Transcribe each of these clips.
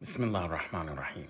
Bismillah ar-Rahman ar-Rahim.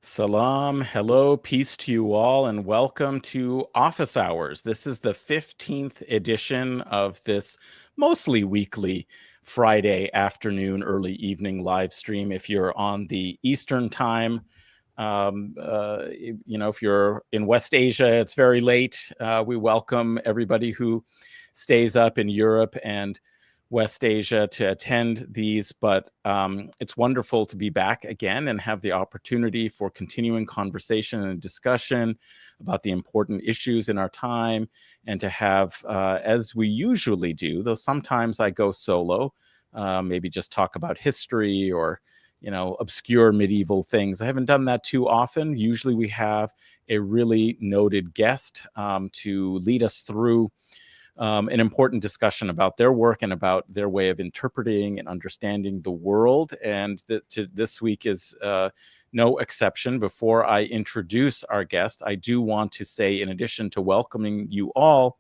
Salam, hello, peace to you all, and welcome to Office Hours. This is the 15th edition of this mostly weekly Friday afternoon, early evening live stream. If you're on the Eastern time, if you're in West Asia, it's very late. We welcome everybody who stays up in Europe and West Asia to attend these, but it's wonderful to be back again and have the opportunity for continuing conversation and discussion about the important issues in our time, and to have, as we usually do, though sometimes I go solo, maybe just talk about history or obscure medieval things. I haven't done that too often. Usually we have a really noted guest to lead us through an important discussion about their work and about their way of interpreting and understanding the world. And this week is no exception. Before I introduce our guest, I do want to say, in addition to welcoming you all,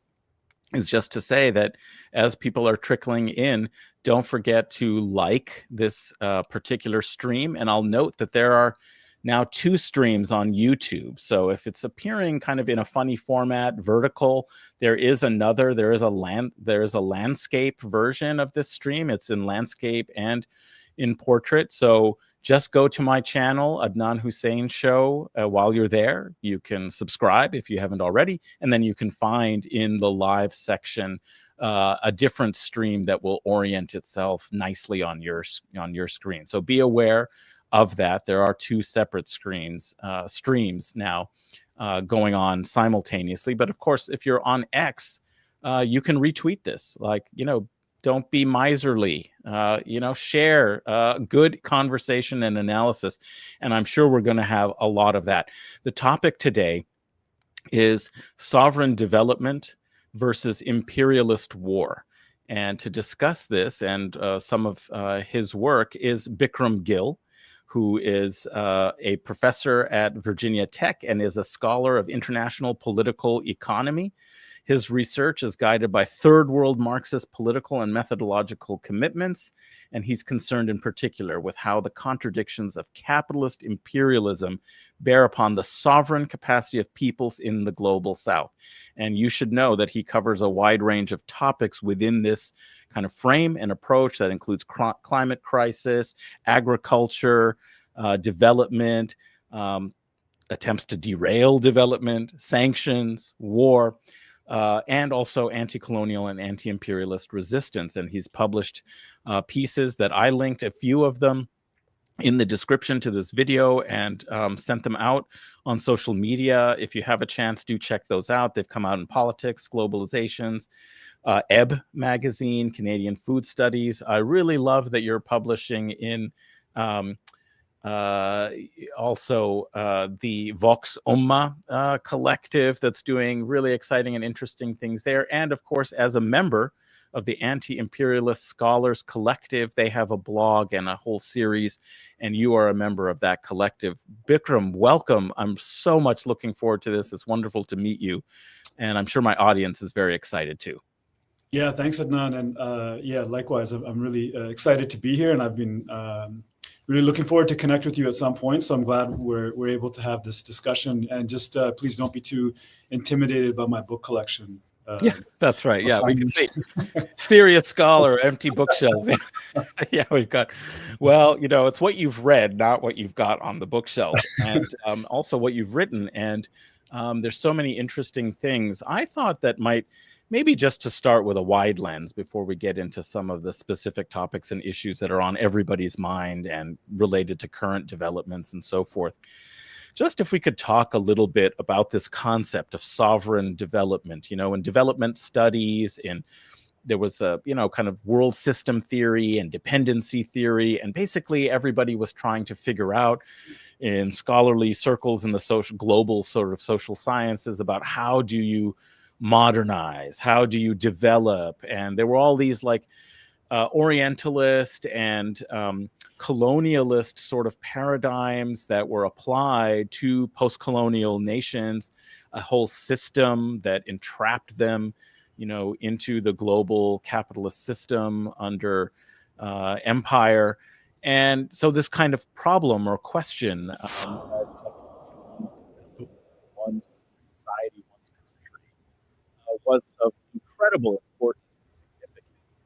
is just to say that as people are trickling in, don't forget to like this particular stream. And I'll note that there are now 2 streams on YouTube. So if it's appearing kind of in a funny format, vertical, there is a landscape version of this stream. It's in landscape and in portrait. So just go to my channel, Adnan Hussein Show. While you're there, you can subscribe if you haven't already, and then you can find in the live section a different stream that will orient itself nicely on your screen. So be aware of that. There are 2 separate streams now going on simultaneously. But of course, if you're on X, you can retweet this. Don't be miserly. Share good conversation and analysis. And I'm sure we're going to have a lot of that. The topic today is sovereign development versus imperialist war. And to discuss this and some of his work is Bikrum Gill, who is a professor at Virginia Tech and is a scholar of international political economy. His research is guided by third world Marxist political and methodological commitments, and he's concerned in particular with how the contradictions of capitalist imperialism bear upon the sovereign capacity of peoples in the global south. And you should know that he covers a wide range of topics within this kind of frame and approach that includes climate crisis, agriculture, development, attempts to derail development, sanctions, war, and also anti-colonial and anti-imperialist resistance. And he's published pieces that I linked a few of them in the description to this video and sent them out on social media. If you have a chance, do check those out. They've come out in Politics, Globalizations, Ebb magazine, Canadian Food Studies. I really love that you're publishing in also the Vox Umma collective that's doing really exciting and interesting things there. And of course, as a member of the Anti-Imperialist Scholars Collective, they have a blog and a whole series, and you are a member of that collective. Bikram, welcome. I'm so much looking forward to this. It's wonderful to meet you, and I'm sure my audience is very excited too. Yeah, thanks, Adnan. And yeah, likewise, I'm really excited to be here, and I've been really looking forward to connect with you at some point. So I'm glad we're able to have this discussion. And just please don't be too intimidated by my book collection. Yeah, that's right. Yeah, we can see serious scholar, empty bookshelves. Yeah, we've got, well, it's what you've read, not what you've got on the bookshelf, and also what you've written. And there's so many interesting things. I thought that maybe just to start with a wide lens before we get into some of the specific topics and issues that are on everybody's mind and related to current developments and so forth. Just if we could talk a little bit about this concept of sovereign development, in development studies, there was a, kind of world system theory and dependency theory. And basically everybody was trying to figure out in scholarly circles in the global sort of social sciences about how do you modernize, how do you develop? And there were all these Orientalist and colonialist sort of paradigms that were applied to post-colonial nations, a whole system that entrapped them, into the global capitalist system under empire. And so this kind of problem or question, one's society, one's country, was of incredible importance and significance.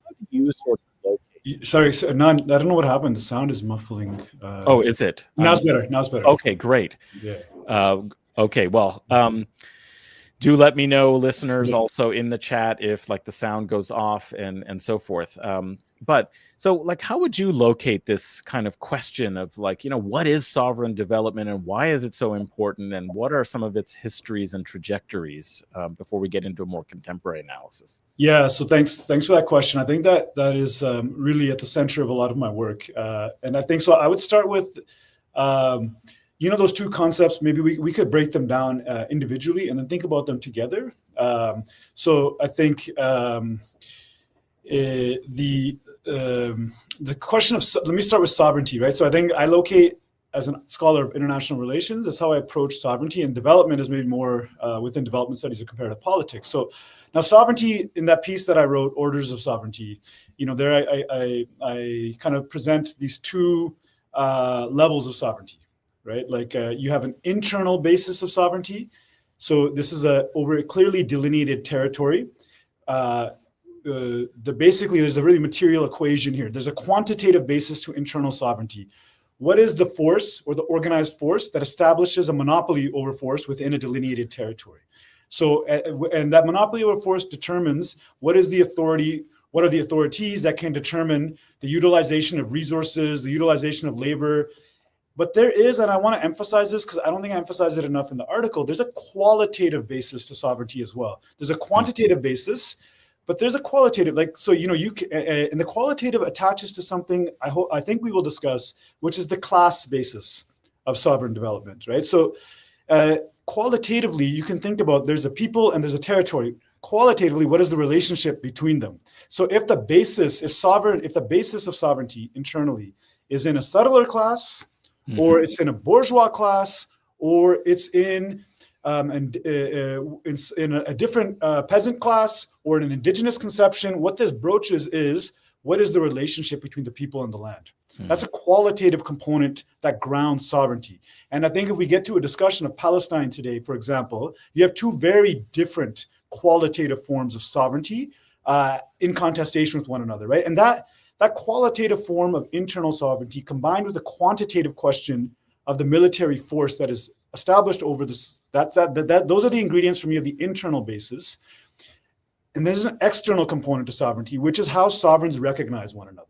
How do you sort of locate? Sorry, Adnan, I don't know what happened. The sound is muffling. Oh, is it? Now it's better. Now it's better. Okay, great. Yeah. Okay, well, do let me know, listeners, also in the chat if like the sound goes off and so forth. But so like, how would you locate this kind of question of like, what is sovereign development and why is it so important, and what are some of its histories and trajectories before we get into a more contemporary analysis? Yeah, so thanks for that question. I think that is really at the center of a lot of my work, and I think so. I would start with those two concepts. Maybe we could break them down individually and then think about them together. So I think the question of, let me start with sovereignty, right? So I think I locate, as a scholar of international relations, that's how I approach sovereignty, and development is maybe more within development studies or comparative politics. So now sovereignty, in that piece that I wrote, Orders of Sovereignty, there I kind of present these two levels of sovereignty, right? Like you have an internal basis of sovereignty. So this is over a clearly delineated territory. Basically, there's a really material equation here. There's a quantitative basis to internal sovereignty. What is the force or the organized force that establishes a monopoly over force within a delineated territory? So, and that monopoly over force determines what is the authority, what are the authorities that can determine the utilization of resources, the utilization of labor. But there is, and I want to emphasize this because I don't think I emphasize it enough in the article, there's a qualitative basis to sovereignty as well. There's a quantitative basis, but there's a qualitative, like, so, you can, and the qualitative attaches to something I think we will discuss, which is the class basis of sovereign development, right? So qualitatively, you can think about, there's a people and there's a territory. Qualitatively, what is the relationship between them? So if the basis of sovereignty internally is in a settler class, or it's in a bourgeois class, or it's in a different peasant class, or in an indigenous conception, what this broaches is, what is the relationship between the people and the land? That's a qualitative component that grounds sovereignty. And I think if we get to a discussion of Palestine today, for example, you have two very different qualitative forms of sovereignty in contestation with one another, right? And that qualitative form of internal sovereignty combined with the quantitative question of the military force that is established over this, those are the ingredients for me of the internal basis. And there's an external component to sovereignty, which is how sovereigns recognize one another.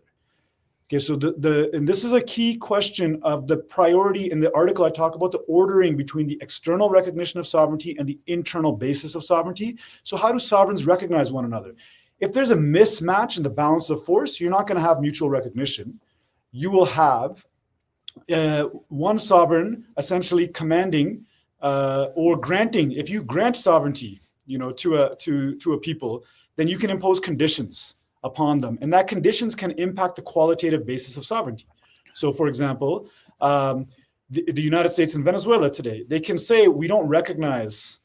Okay, so and this is a key question of the priority. In the article, I talk about the ordering between the external recognition of sovereignty and the internal basis of sovereignty. So how do sovereigns recognize one another? If there's a mismatch in the balance of force, you're not going to have mutual recognition. You will have one sovereign essentially commanding or granting. If you grant sovereignty, to a people, then you can impose conditions upon them, and that conditions can impact the qualitative basis of sovereignty. So, for example, the United States and Venezuela today, they can say we don't recognize.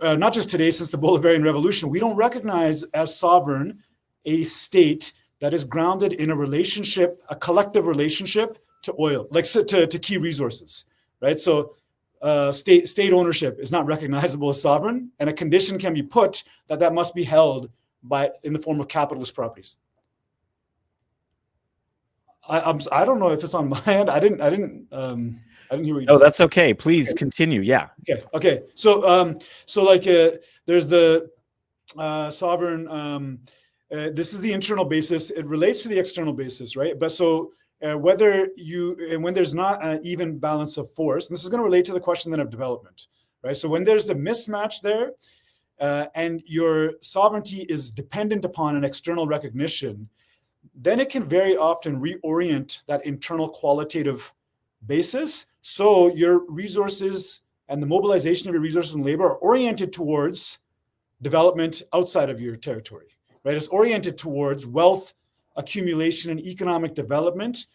Not just today, since the Bolivarian Revolution, we don't recognize as sovereign a state that is grounded in a relationship, a collective relationship to oil, like to key resources, right? So state ownership is not recognizable as sovereign, and a condition can be put that must be held in the form of capitalist properties. I don't know if it's on my end. I didn't hear what you said. Oh, that's okay. Please continue. Yeah. Okay. So there's the sovereign. This is the internal basis. It relates to the external basis, right? But so when there's not an even balance of force, and this is going to relate to the question then of development, right? So when there's a mismatch there, and your sovereignty is dependent upon an external recognition, then it can very often reorient that internal qualitative basis. So your resources and the mobilization of your resources and labor are oriented towards development outside of your territory, right? It's oriented towards wealth accumulation and economic development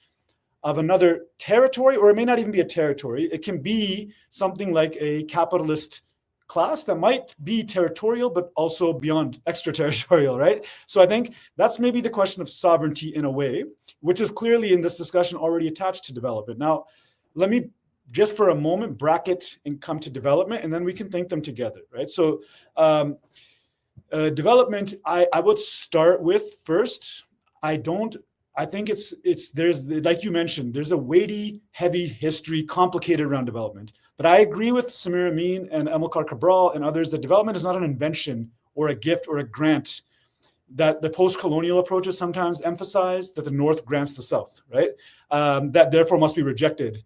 of another territory, or it may not even be a territory. It can be something like a capitalist class that might be territorial, but also beyond extraterritorial, right? So I think that's maybe the question of sovereignty in a way, which is clearly in this discussion already attached to development. Now, let me just for a moment bracket and come to development, and then we can think them together, right? So development, I would start with first, I think there's, like you mentioned, there's a weighty, heavy history, complicated around development. But I agree with Samir Amin and Amilcar Cabral and others that development is not an invention or a gift or a grant that the post-colonial approaches sometimes emphasize, that the North grants the South, right? That therefore must be rejected,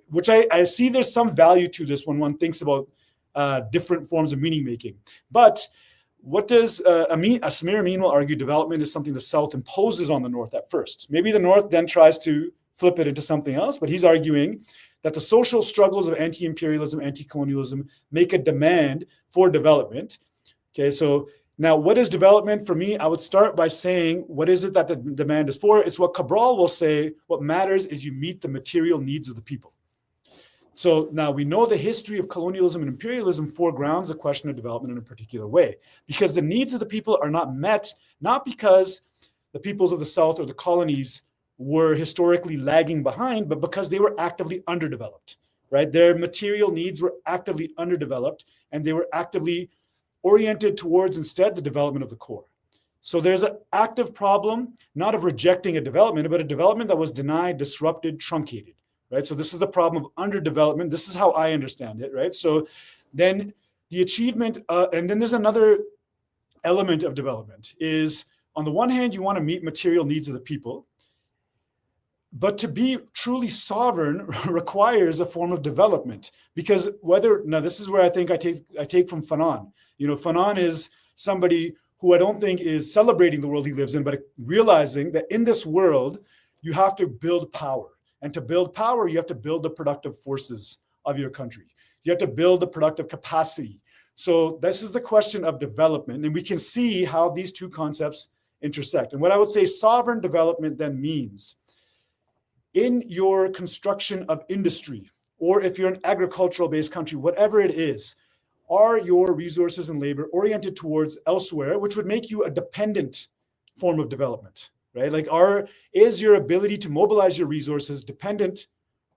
which I see there's some value to this when one thinks about different forms of meaning making. But what does Samir Amin will argue development is something the South imposes on the North at first. Maybe the North then tries to flip it into something else, but he's arguing that the social struggles of anti-imperialism, anti-colonialism make a demand for development. Okay, so now what is development? For me, I would start by saying, what is it that the demand is for? It's what Cabral will say, what matters is you meet the material needs of the people. So now we know the history of colonialism and imperialism foregrounds the question of development in a particular way, because the needs of the people are not met, not because the peoples of the South or the colonies were historically lagging behind, but because they were actively underdeveloped, right? Their material needs were actively underdeveloped, and they were actively oriented towards instead the development of the core. So there's an active problem, not of rejecting a development, but a development that was denied, disrupted, truncated. Right? So this is the problem of underdevelopment. This is how I understand it, right? So then the achievement, and then there's another element of development is, on the one hand, you want to meet material needs of the people, but to be truly sovereign requires a form of development, because now this is where I think I take from Fanon. Fanon is somebody who I don't think is celebrating the world he lives in, but realizing that in this world, you have to build power. And to build power, you have to build the productive forces of your country. You have to build the productive capacity. So this is the question of development. And we can see how these two concepts intersect. And what I would say sovereign development then means, in your construction of industry, or if you're an agricultural-based country, whatever it is, are your resources and labor oriented towards elsewhere, which would make you a dependent form of development? Right? Like, is your ability to mobilize your resources dependent,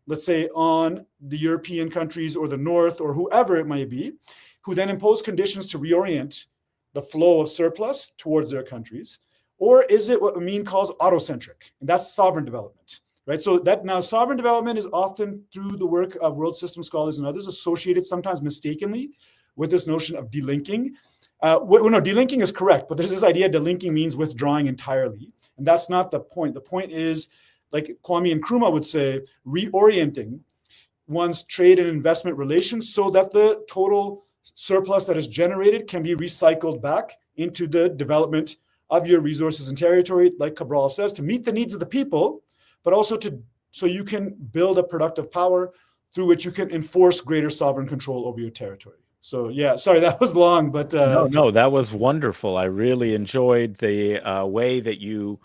let's say, on the European countries or the North or whoever it might be, who then impose conditions to reorient the flow of surplus towards their countries? Or is it what Amin calls autocentric? And that's sovereign development, right? So that now sovereign development is often, through the work of world system scholars and others, associated sometimes mistakenly with this notion of delinking. Delinking is correct, but there's this idea delinking means withdrawing entirely. And that's not the point. The point is, like Kwame Nkrumah would say, reorienting one's trade and investment relations so that the total surplus that is generated can be recycled back into the development of your resources and territory, like Cabral says, to meet the needs of the people, but also so you can build a productive power through which you can enforce greater sovereign control over your territory. So yeah, sorry, that was long, but no, that was wonderful. I really enjoyed the way that you,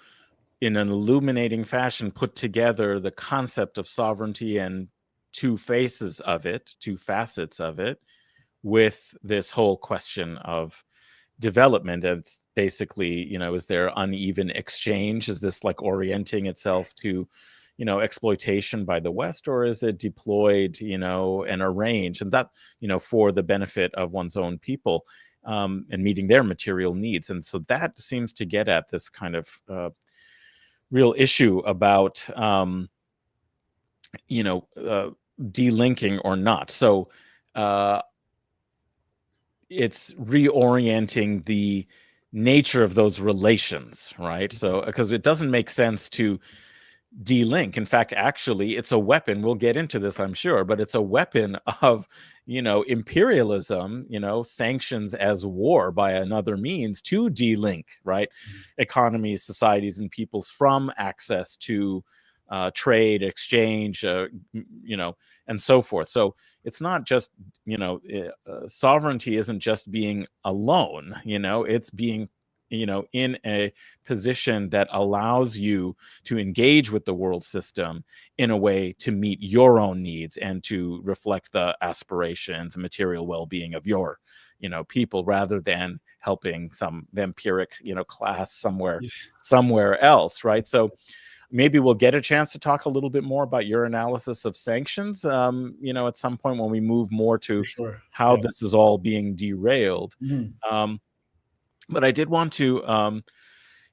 in an illuminating fashion, put together the concept of sovereignty and two facets of it, with this whole question of development. And it's basically, is there uneven exchange? Is this like orienting itself to exploitation by the West, or is it deployed, and arranged, and that, for the benefit of one's own people, and meeting their material needs? And so that seems to get at this kind of real issue about, delinking or not. So it's reorienting the nature of those relations, right? So, because it doesn't make sense to delink. In fact, actually, it's a weapon. We'll get into this, I'm sure, but it's a weapon of, imperialism, sanctions as war by another means to delink, right? Economies, societies, and peoples from access to trade, exchange, and so forth. So it's not just, sovereignty isn't just being alone, it's being in a position that allows you to engage with the world system in a way to meet your own needs and to reflect the aspirations and material well-being of your people, rather than helping some vampiric class somewhere else, right? So maybe we'll get a chance to talk a little bit more about your analysis of sanctions, at some point when we move more to how this is all being derailed. But I did want to,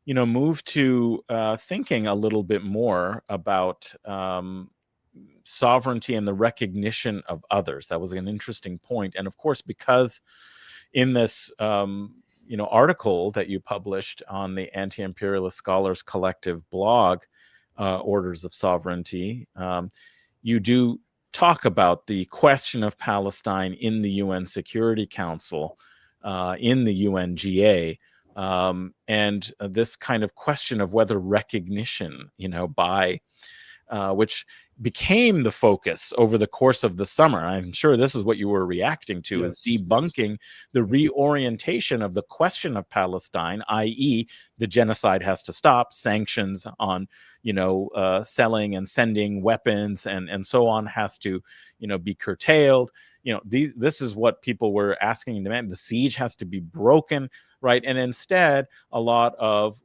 move to thinking a little bit more about sovereignty and the recognition of others. That was an interesting point. And of course, because in this, article that you published on the Anti-Imperialist Scholars Collective blog, Orders of Sovereignty, you do talk about the question of Palestine in the UN Security Council, in the UNGA, and this kind of question of whether recognition, by which became the focus over the course of the summer. I'm sure this is what you were reacting to, is debunking the reorientation of the question of Palestine, i.e. the genocide has to stop, sanctions on, selling and sending weapons and so on has to, be curtailed. This is what people were asking and demanding. The siege has to be broken, right? And instead, a lot of,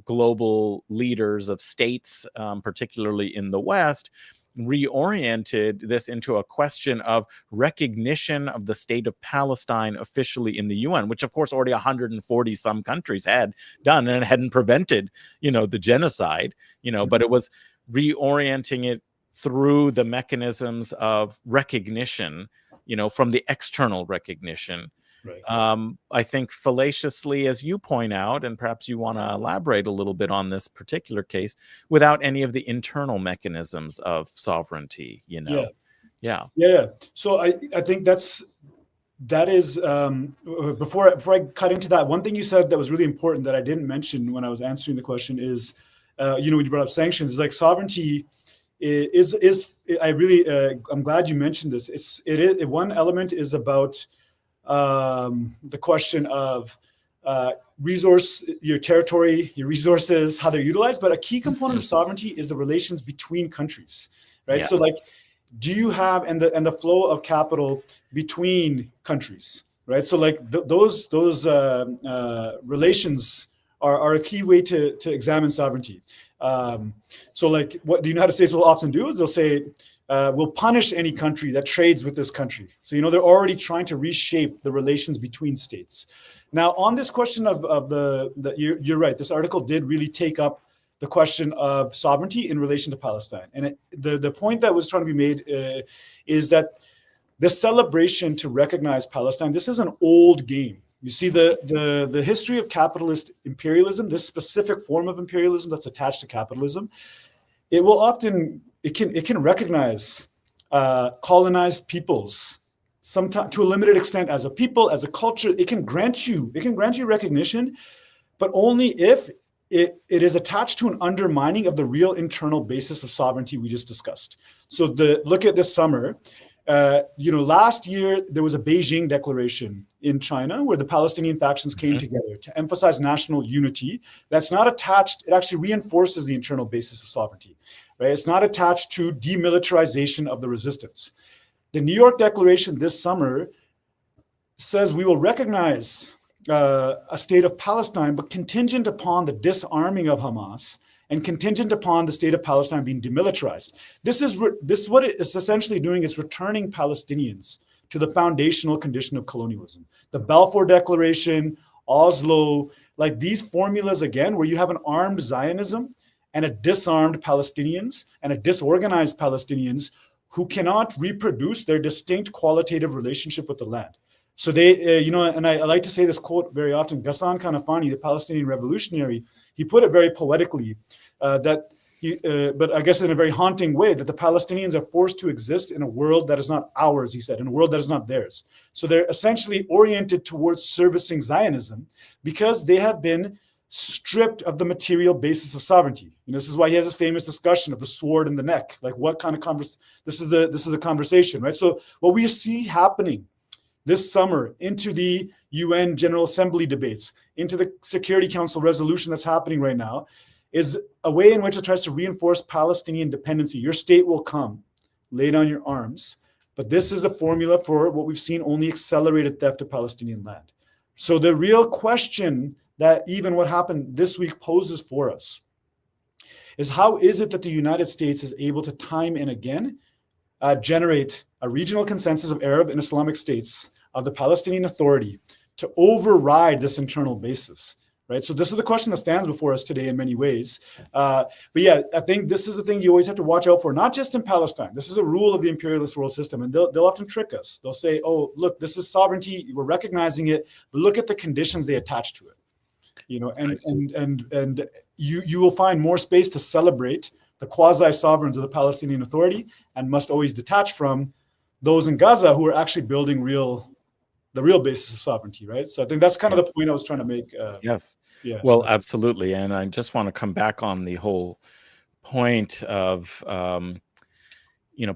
global leaders of states, particularly in the West, reoriented this into a question of recognition of the state of Palestine officially in the UN, which of course already 140 some countries had done and hadn't prevented, the genocide, but it was reorienting it through the mechanisms of recognition, from the external recognition. Right. I think fallaciously, as you point out, and perhaps you want to elaborate a little bit on this particular case, without any of the internal mechanisms of sovereignty, Yeah. So I think that is before I cut into that, one thing you said that was really important that I didn't mention when I was answering the question is, when you brought up sanctions, is like sovereignty is I really I'm glad you mentioned this. It is one element is about the question of your territory, your resources, how they're utilized. But a key component of sovereignty is the relations between countries, right? Yeah. So like, do you have, and the flow of capital between countries, right? So like those relations are a key way to examine sovereignty. So like, what the United States will often do is they'll say, we'll punish any country that trades with this country. So, they're already trying to reshape the relations between states. Now, on this question of you're right, this article did really take up the question of sovereignty in relation to Palestine. And the point that was trying to be made is that the celebration to recognize Palestine, this is an old game. You see the history of capitalist imperialism, this specific form of imperialism that's attached to capitalism, it will often, it can recognize colonized peoples, sometimes to a limited extent as a people, as a culture. It can grant you recognition, but only if it is attached to an undermining of the real internal basis of sovereignty we just discussed. So look at this summer. Last year there was a Beijing declaration in China where the Palestinian factions came together to emphasize national unity. That's not attached, it actually reinforces the internal basis of sovereignty, right? It's not attached to demilitarization of the resistance. The New York Declaration this summer says we will recognize a state of Palestine, but contingent upon the disarming of Hamas and contingent upon the state of Palestine being demilitarized. This is what it is essentially doing, is returning Palestinians to the foundational condition of colonialism. The Balfour Declaration, Oslo, like these formulas again, where you have an armed Zionism and a disarmed Palestinians and a disorganized Palestinians who cannot reproduce their distinct qualitative relationship with the land. So they, and I like to say this quote very often, Ghassan Kanafani, the Palestinian revolutionary, he put it very poetically, but I guess in a very haunting way, that the Palestinians are forced to exist in a world that is not ours, he said, in a world that is not theirs. So they're essentially oriented towards servicing Zionism because they have been stripped of the material basis of sovereignty. This is why he has this famous discussion of the sword in the neck. Like, what kind of this is the conversation, right? So what we see happening this summer into the UN General Assembly debates, into the Security Council resolution that's happening right now, is a way in which it tries to reinforce Palestinian dependency. Your state will come, lay down your arms. But this is a formula for what we've seen, only accelerated theft of Palestinian land. So the real question that even what happened this week poses for us is, how is it that the United States is able to time and again generate a regional consensus of Arab and Islamic states of the Palestinian Authority to override this internal basis, right? So this is the question that stands before us today in many ways. But yeah, I think this is the thing you always have to watch out for, not just in Palestine. This is a rule of the imperialist world system, and they'll often trick us. They'll say, oh, look, this is sovereignty, we're recognizing it, but look at the conditions they attach to it. You know, and you will find more space to celebrate the quasi-sovereigns of the Palestinian Authority, and must always detach from those in Gaza who are actually building the real basis of sovereignty, right? So I think that's kind of the point I was trying to make. Yes. Yeah. Well, absolutely. And I just want to come back on the whole point of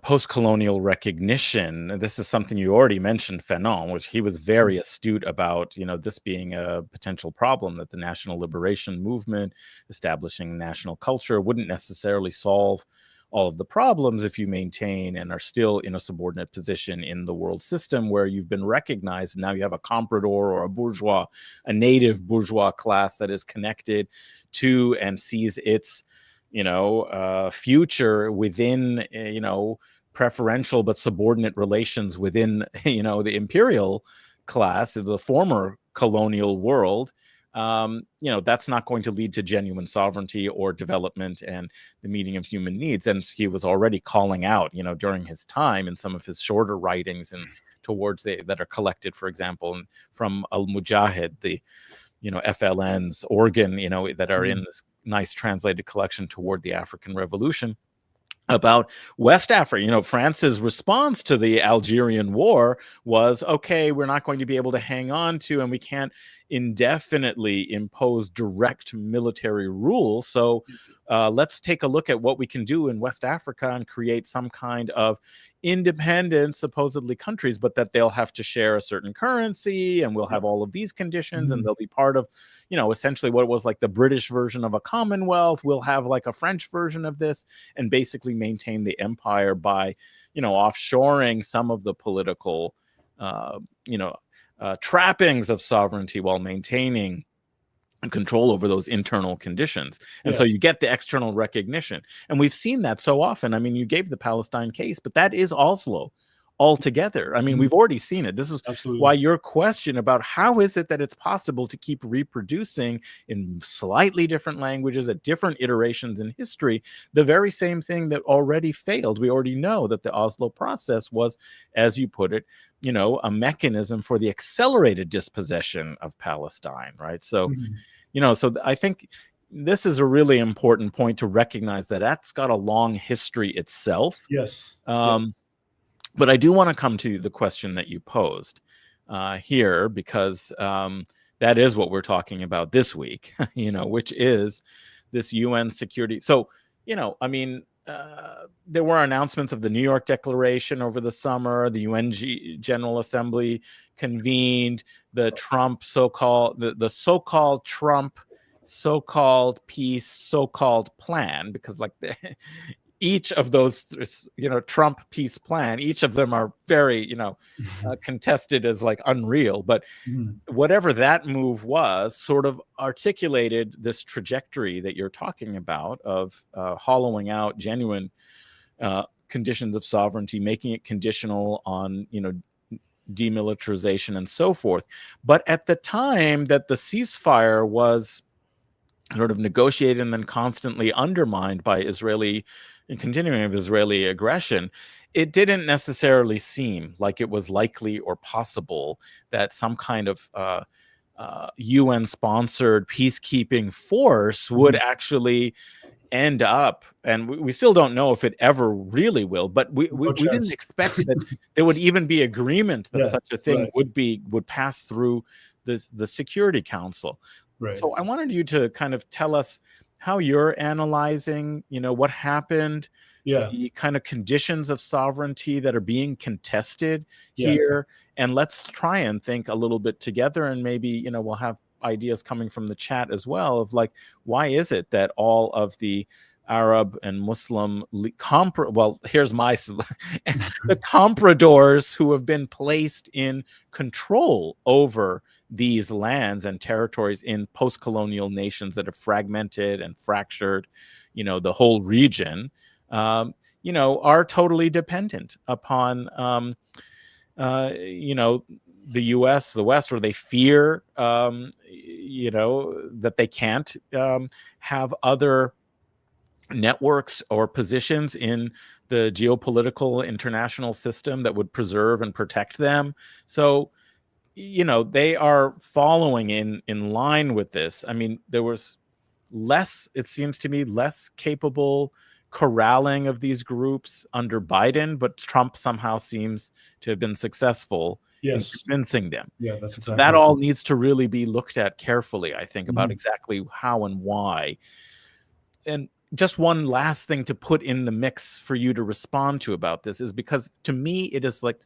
post-colonial recognition. This is something you already mentioned, Fanon, which he was very astute about, this being a potential problem, that the national liberation movement, establishing national culture, wouldn't necessarily solve all of the problems if you maintain and are still in a subordinate position in the world system where you've been recognized. And now you have a comprador or a bourgeois, a native bourgeois class that is connected to and sees its future within, preferential but subordinate relations within, the imperial class of the former colonial world. That's not going to lead to genuine sovereignty or development and the meeting of human needs. And he was already calling out, during his time in some of his shorter writings and towards that are collected, for example, from Al-Mujahid, the FLN's organ, that are in this nice translated collection toward the African Revolution, about West Africa. France's response to the Algerian War was, okay, we're not going to be able to hang on to, and we can't indefinitely impose direct military rule. So let's take a look at what we can do in West Africa and create some kind of independent, supposedly countries, but that they'll have to share a certain currency, and we'll have all of these conditions, and they'll be part of, essentially what was like the British version of a Commonwealth. We'll have like a French version of this, and basically maintain the empire by, offshoring some of the political, trappings of sovereignty while maintaining control over those internal conditions. And so you get the external recognition. And we've seen that so often. I mean, you gave the Palestine case, but that is Oslo altogether. I mean, we've already seen it. This is why your question about how is it that it's possible to keep reproducing in slightly different languages at different iterations in history, the very same thing that already failed. We already know that the Oslo process was, as you put it, a mechanism for the accelerated dispossession of Palestine, right? So, so I think this is a really important point to recognize that that's got a long history itself. Yes. But I do want to come to the question that you posed here, because that is what we're talking about this week, which is this UN security. So, there were announcements of the New York Declaration over the summer. The UN General Assembly convened. The Trump the so-called Trump so-called peace so-called plan, because each of those, Trump peace plan, each of them are very, contested as like unreal. But whatever that move was, sort of articulated this trajectory that you're talking about of hollowing out genuine conditions of sovereignty, making it conditional on, demilitarization and so forth. But at the time that the ceasefire was sort of negotiated and then constantly undermined by continuing of Israeli aggression, it didn't necessarily seem like it was likely or possible that some kind of UN-sponsored peacekeeping force would actually end up, and we still don't know if it ever really will, but we didn't expect that there would even be agreement that such a thing would pass through the Security Council. Right. So I wanted you to kind of tell us how you're analyzing, what happened Yeah. the kind of conditions of sovereignty that are being contested Yeah. here, and let's try and think a little bit together, and maybe we'll have ideas coming from the chat as well of like, why is it that all of the Arab and Muslim here's my the compradors who have been placed in control over these lands and territories in post-colonial nations that have fragmented and fractured the whole region, are totally dependent upon the U.S., the West, or they fear that they can't have other networks or positions in the geopolitical international system that would preserve and protect them. So they are following in line with this. I mean, there was it seems to me, less capable corralling of these groups under Biden, but Trump somehow seems to have been successful in convincing them. Yeah, that's exactly. So that all needs to really be looked at carefully, I think, about exactly how and why. And just one last thing to put in the mix for you to respond to about this is because to me it is like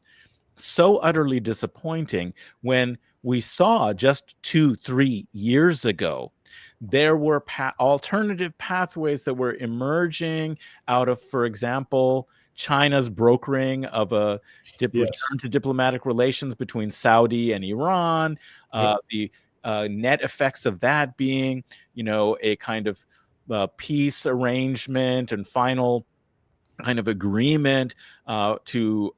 so utterly disappointing when we saw just 2-3 years ago there were alternative pathways that were emerging out of, for example, China's brokering of a return to diplomatic relations between Saudi and Iran, the net effects of that being, a kind of peace arrangement and final kind of agreement to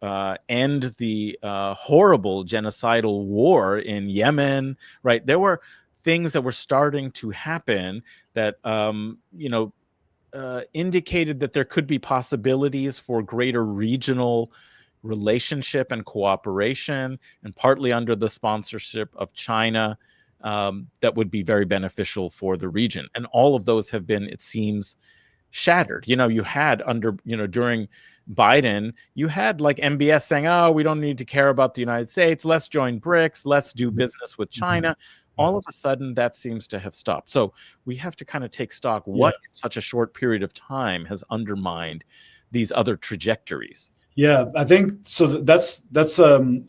end the horrible genocidal war in Yemen, right? There were things that were starting to happen that, indicated that there could be possibilities for greater regional relationship and cooperation, and partly under the sponsorship of China, that would be very beneficial for the region. And all of those have been, it seems, shattered. You had during Biden, you had like MBS saying, oh, we don't need to care about the United States. Let's join BRICS. Let's do business with China. All of a sudden, that seems to have stopped. So we have to kind of take stock what in such a short period of time has undermined these other trajectories. Yeah, I think so. That's I'm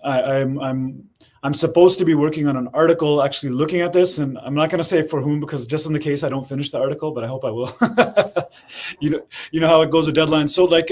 supposed to be working on an article actually looking at this, and I'm not going to say for whom, because just in the case I don't finish the article, but I hope I will. you know how it goes with deadlines. So like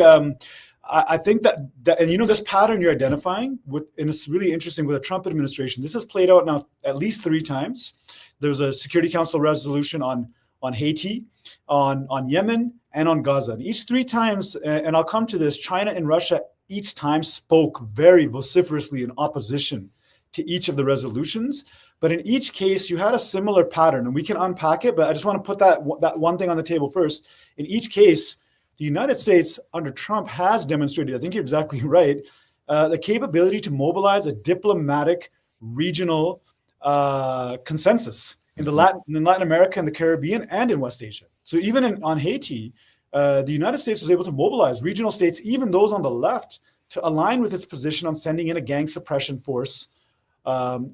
I think that and this pattern you're identifying with, and it's really interesting with the Trump administration. This has played out now at least 3 times. There's a Security Council resolution on Haiti, on Yemen, and on Gaza. And each 3 times, and I'll come to this, China and Russia each time spoke very vociferously in opposition to each of the resolutions. But in each case, you had a similar pattern, and we can unpack it. But I just want to put that one thing on the table first. In each case, the United States under Trump has demonstrated, I think you're exactly right, the capability to mobilize a diplomatic regional consensus in Latin America and the Caribbean and in West Asia. So even on Haiti, the United States was able to mobilize regional states, even those on the left, to align with its position on sending in a gang suppression force to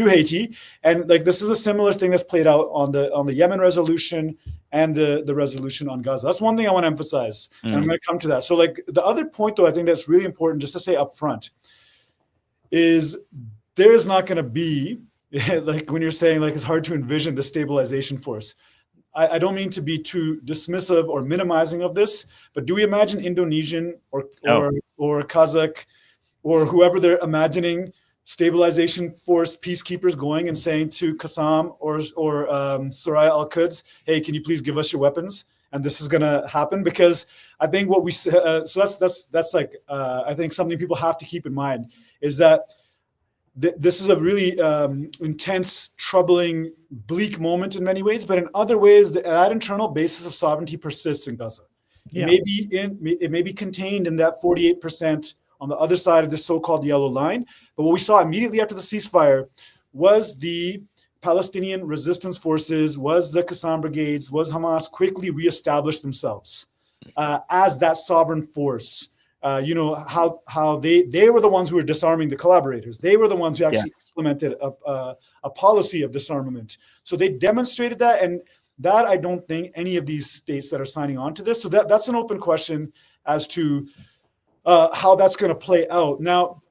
Haiti. And like this is a similar thing that's played out on the Yemen resolution and the resolution on Gaza. That's one thing I want to emphasize, and I'm going to come to that. So like the other point, though, I think that's really important just to say up front is there is not going to be, like when you're saying like it's hard to envision the stabilization force. I don't mean to be too dismissive or minimizing of this, but do we imagine Indonesian or Kazakh or whoever they're imagining stabilization force peacekeepers going and saying to Qassam or Soraya Al-Quds, hey, can you please give us your weapons? And this is going to happen? Because I think what we so that's like I think something people have to keep in mind is that this is a really intense, troubling, bleak moment in many ways, but in other ways, that internal basis of sovereignty persists in Gaza. Yeah. It may be contained in that 48% on the other side of the so-called yellow line. But what we saw immediately after the ceasefire was the Palestinian resistance forces, was the Qassam brigades, was Hamas quickly reestablish themselves as that sovereign force. How they were the ones who were disarming the collaborators. They were the ones who actually implemented a policy of disarmament. So they demonstrated that, and That I don't think any of these states that are signing on to this. So that's an open question as to how that's going to play out. Now,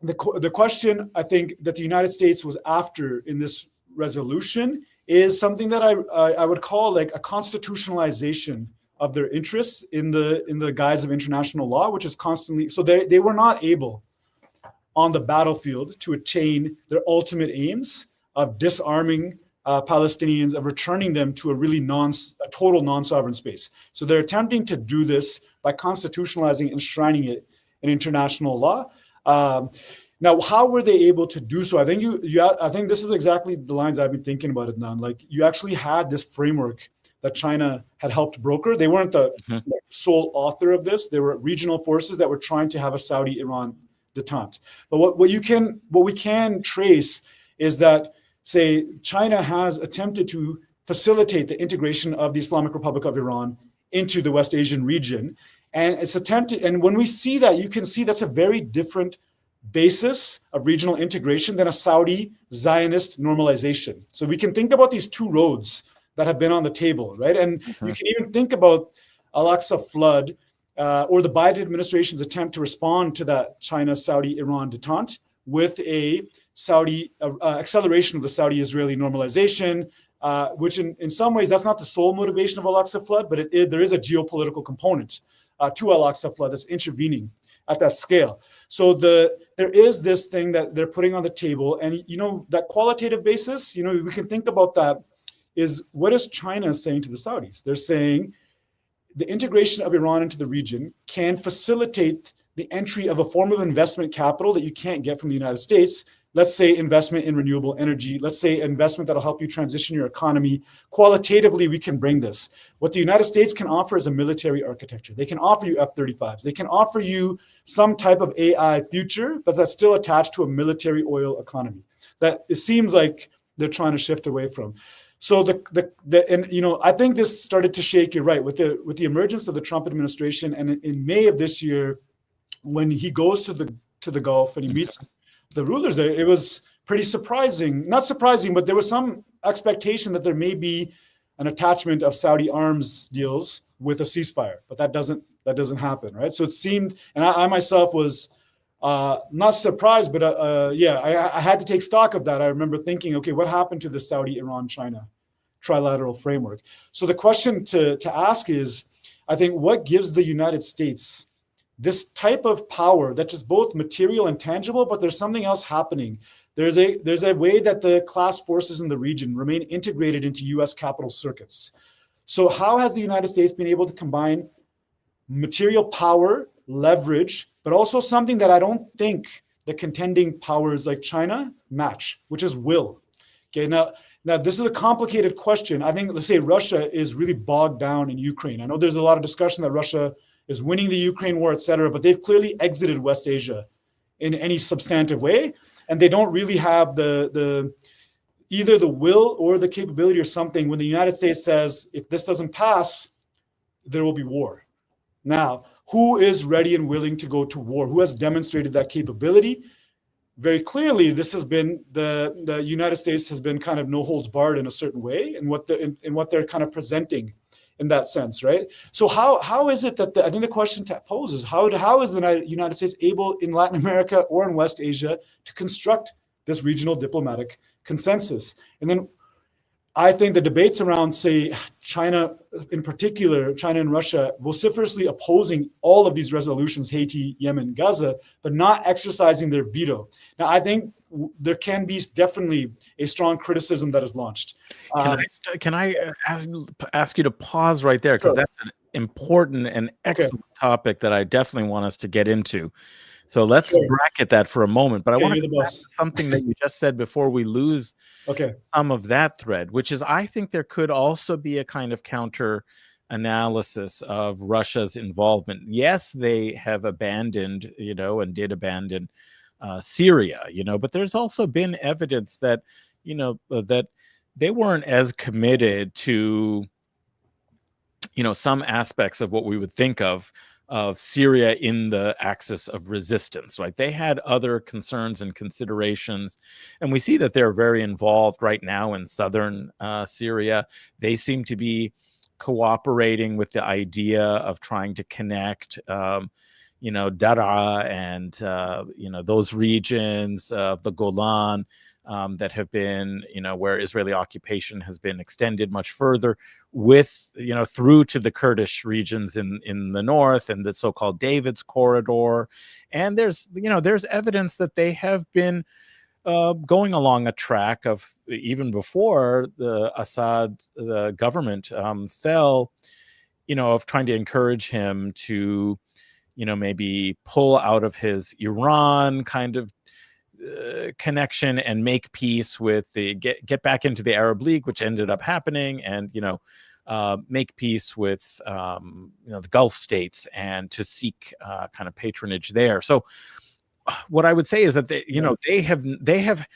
the question I think that the United States was after in this resolution is something that I would call like a constitutionalization of their interests in the guise of international law, which is constantly, so they were not able on the battlefield to attain their ultimate aims of disarming Palestinians, of returning them to a total non-sovereign space. So they're attempting to do this by constitutionalizing, enshrining it in international law. Now, how were they able to do so? I think I think this is exactly the lines I've been thinking about, Adnan. Like, you actually had this framework that China had helped broker. They weren't the sole author of this. There were regional forces that were trying to have a Saudi-Iran detente. But what we can trace is that, say, China has attempted to facilitate the integration of the Islamic Republic of Iran into the West Asian region. And it's attempted, and when we see that, you can see that's a very different basis of regional integration than a Saudi Zionist normalization. So we can think about these two roads that have been on the table, right? And you can even think about Al-Aqsa flood or the Biden administration's attempt to respond to that China-Saudi-Iran detente with a Saudi acceleration of the Saudi-Israeli normalization, which in some ways, that's not the sole motivation of Al-Aqsa flood, but there is a geopolitical component to Al-Aqsa flood that's intervening at that scale. So there is this thing that they're putting on the table, and that qualitative basis, we can think about that is, what is China saying to the Saudis? They're saying the integration of Iran into the region can facilitate the entry of a form of investment capital that you can't get from the United States. Let's say investment in renewable energy. Let's say investment that'll help you transition your economy. Qualitatively, we can bring this. What the United States can offer is a military architecture. They can offer you F-35s. They can offer you some type of AI future, but that's still attached to a military oil economy that it seems like they're trying to shift away from. So I think this started to shake. You're right, with the emergence of the Trump administration, and in May of this year, when he goes to the Gulf and he meets the rulers there, it was pretty surprising. Not surprising, but there was some expectation that there may be an attachment of Saudi arms deals with a ceasefire, but that doesn't happen, right? So it seemed, and I myself was not surprised, but I had to take stock of that. I remember thinking, okay, what happened to the Saudi, Iran, China trilateral framework? So the question to ask is, I think, what gives the United States this type of power that's just both material and tangible, but there's something else happening. There's a way that the class forces in the region remain integrated into US capital circuits. So how has the United States been able to combine material power, leverage, but also something that I don't think the contending powers like China match, which is will? Okay, now this is a complicated question. I think, let's say, Russia is really bogged down in Ukraine. I know there's a lot of discussion that Russia is winning the Ukraine war, et cetera, but they've clearly exited West Asia in any substantive way. And they don't really have either the will or the capability or something when the United States says, if this doesn't pass, there will be war. Now, who is ready and willing to go to war? Who has demonstrated that capability? Very clearly, this has been the United States has been kind of no holds barred in a certain way in what they're kind of presenting in that sense, right? So how is it that I think the question to pose is, how is the United States able in Latin America or in West Asia to construct this regional diplomatic consensus? And then I think the debates around, say, China in particular, China and Russia vociferously opposing all of these resolutions, Haiti, Yemen, Gaza, but not exercising their veto. Now, I think there can be definitely a strong criticism that is launched. Can I ask you to pause right there? Because that's an important and excellent topic that I definitely want us to get into. So let's bracket that for a moment. But I want to go back to something that you just said before we lose some of that thread, which is, I think there could also be a kind of counter analysis of Russia's involvement. Yes, they have abandoned, and did abandon Syria, but there's also been evidence that, that they weren't as committed to, some aspects of what we would think of of Syria in the axis of resistance, right? They had other concerns and considerations, and we see that they're very involved right now in southern Syria. They seem to be cooperating with the idea of trying to connect, Daraa and those regions of the Golan that have been, where Israeli occupation has been extended much further, with, through to the Kurdish regions in the north and the so-called David's corridor. And there's evidence that they have been going along a track of, even before the Assad government fell, of trying to encourage him to, maybe pull out of his Iran kind of connection and make peace with the get back into the Arab League, which ended up happening, and make peace with the Gulf states and to seek kind of patronage there. So what I would say is that they have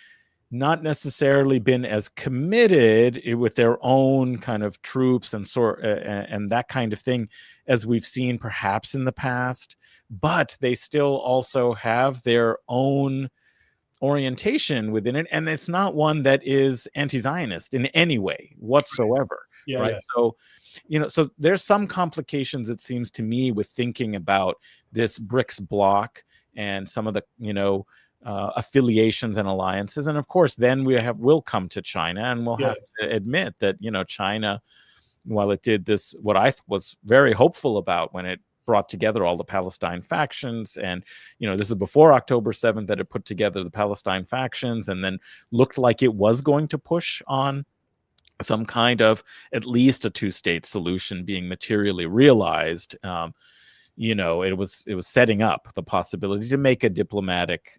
not necessarily been as committed with their own kind of troops and and that kind of thing as we've seen perhaps in the past, but they still also have their own orientation within it, and it's not one that is anti-Zionist in any way whatsoever. Right. So so there's some complications, it seems to me, with thinking about this BRICS bloc and some of the affiliations and alliances. And of course then we'll come to China, and we'll have to admit that China, while it did this, what I was very hopeful about when it brought together all the Palestine factions, and this is before October 7th that it put together the Palestine factions, and then looked like it was going to push on some kind of at least a two-state solution being materially realized. It was setting up the possibility to make a diplomatic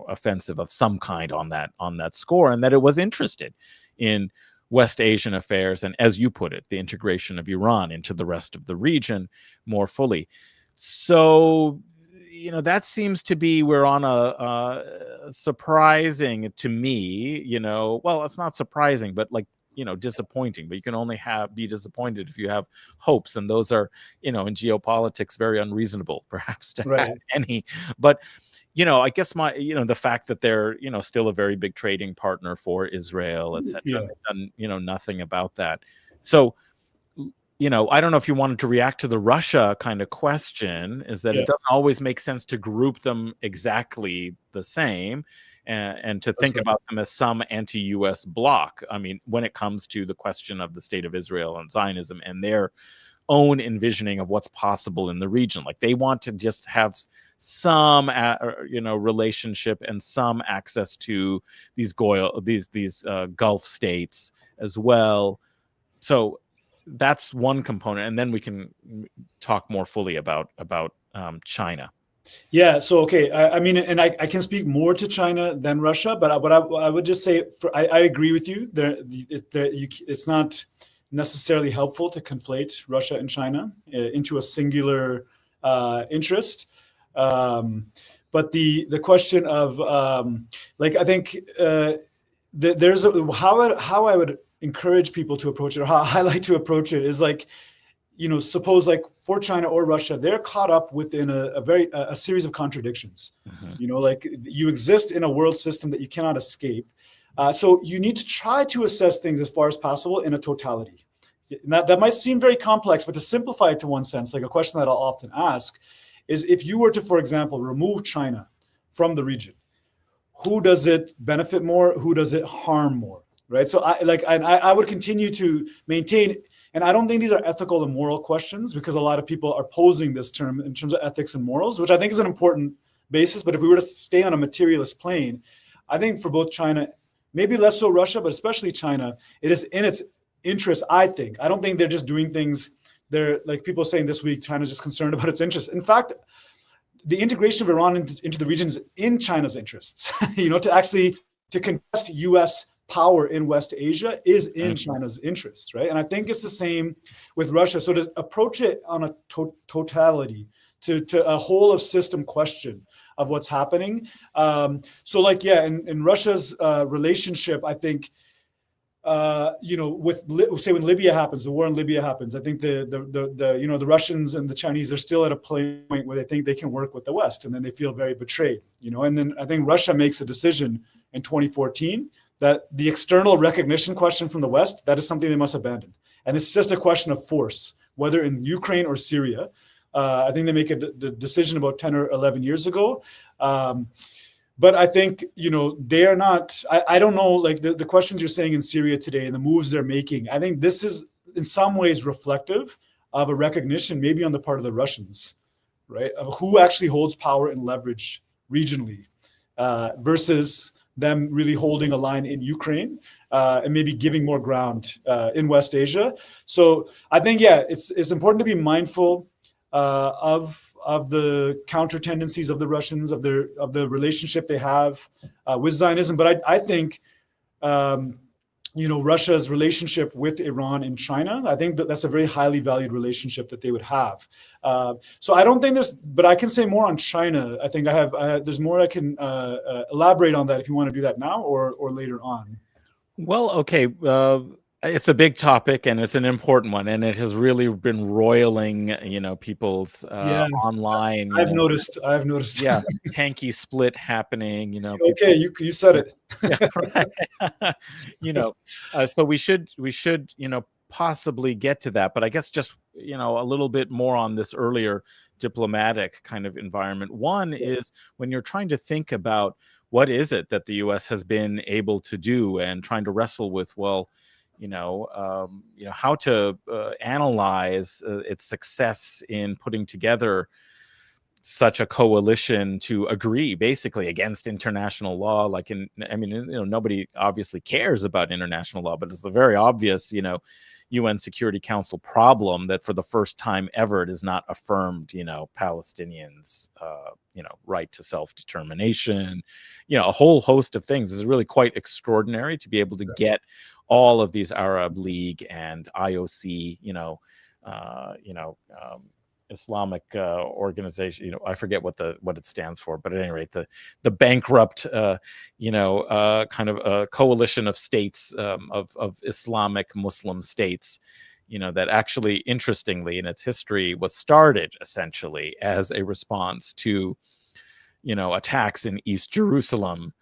offensive of some kind on that score, and that it was interested in West Asian affairs, and, as you put it, the integration of Iran into the rest of the region more fully. So, that seems to be, we're on a surprising to me, well, it's not surprising, but disappointing, but you can only be disappointed if you have hopes. And those are, in geopolitics, very unreasonable, perhaps, to have any. But I guess the fact that they're, still a very big trading partner for Israel, etc. They've done, nothing about that. So, I don't know if you wanted to react to the Russia kind of question, is that it doesn't always make sense to group them exactly the same and to think about them as some anti-US bloc. I mean, when it comes to the question of the state of Israel and Zionism and their own envisioning of what's possible in the region. Like, they want to just have some, relationship and some access to these Gulf states as well. So that's one component, and then we can talk more fully about China. Yeah. So, okay. I mean, and I can speak more to China than Russia, but I would just say, I agree with you. It's not necessarily helpful to conflate Russia and China into a singular interest. But the question of I think there's how I would encourage people to approach it, or how I like to approach it, is suppose for China or Russia, they're caught up within a series of contradictions. Mm-hmm. You exist in a world system that you cannot escape. So you need to try to assess things as far as possible in a totality. Now, that might seem very complex, but to simplify it to one sense, like a question that I'll often ask is, if you were to, for example, remove China from the region, who does it benefit more? Who does it harm more? Right. So I would continue to maintain, and I don't think these are ethical and moral questions, because a lot of people are posing this term in terms of ethics and morals, which I think is an important basis. But if we were to stay on a materialist plane, I think for both China, maybe less so Russia, but especially China, it is in its interest, I think. I don't think they're just doing things. They're, like people saying this week, China's just concerned about its interests. In fact, the integration of Iran into the region is in China's interests. To contest U.S. power in West Asia is in China's interests, right? And I think it's the same with Russia. So to approach it on a totality, to a whole of system question of what's happening. In Russia's relationship, I think say when Libya happens, the war in Libya happens, I think the Russians and the Chinese are still at a point where they think they can work with the West, and then they feel very betrayed, and then I think Russia makes a decision in 2014 that the external recognition question from the West, that is something they must abandon. And it's just a question of force, whether in Ukraine or Syria. I think they make the decision about 10 or 11 years ago. But I think, they are not, I don't know, like the questions you're saying in Syria today and the moves they're making, I think this is in some ways reflective of a recognition, maybe on the part of the Russians, right, of who actually holds power and leverage regionally versus them really holding a line in Ukraine and maybe giving more ground in West Asia. So I think, it's important to be mindful of the counter tendencies of the Russians, of the relationship they have with Zionism. But I think, Russia's relationship with Iran and China, I think that's a very highly valued relationship that they would have. So I don't think but I can say more on China. I think there's more I can elaborate on that if you want to do that now or later on. Well, okay. It's a big topic and it's an important one, and it has really been roiling, people's online. I've noticed. Yeah, tanky split happening. Okay, you said it. Yeah, right. So we should possibly get to that, but I guess just a little bit more on this earlier diplomatic kind of environment. One is when you're trying to think about what is it that the U.S. has been able to do and trying to wrestle with, how to analyze its success in putting together such a coalition to agree basically against international law. Nobody obviously cares about international law, but it's a very obvious, UN Security Council problem that for the first time ever, it is not affirmed, Palestinians, right to self-determination, a whole host of things. It's really quite extraordinary to be able to get all of these Arab League and IOC, Islamic organization, I forget what it stands for, but at any rate, the bankrupt, kind of a coalition of states, of Islamic Muslim states, that actually, interestingly, in its history, was started essentially as a response to, attacks in East Jerusalem,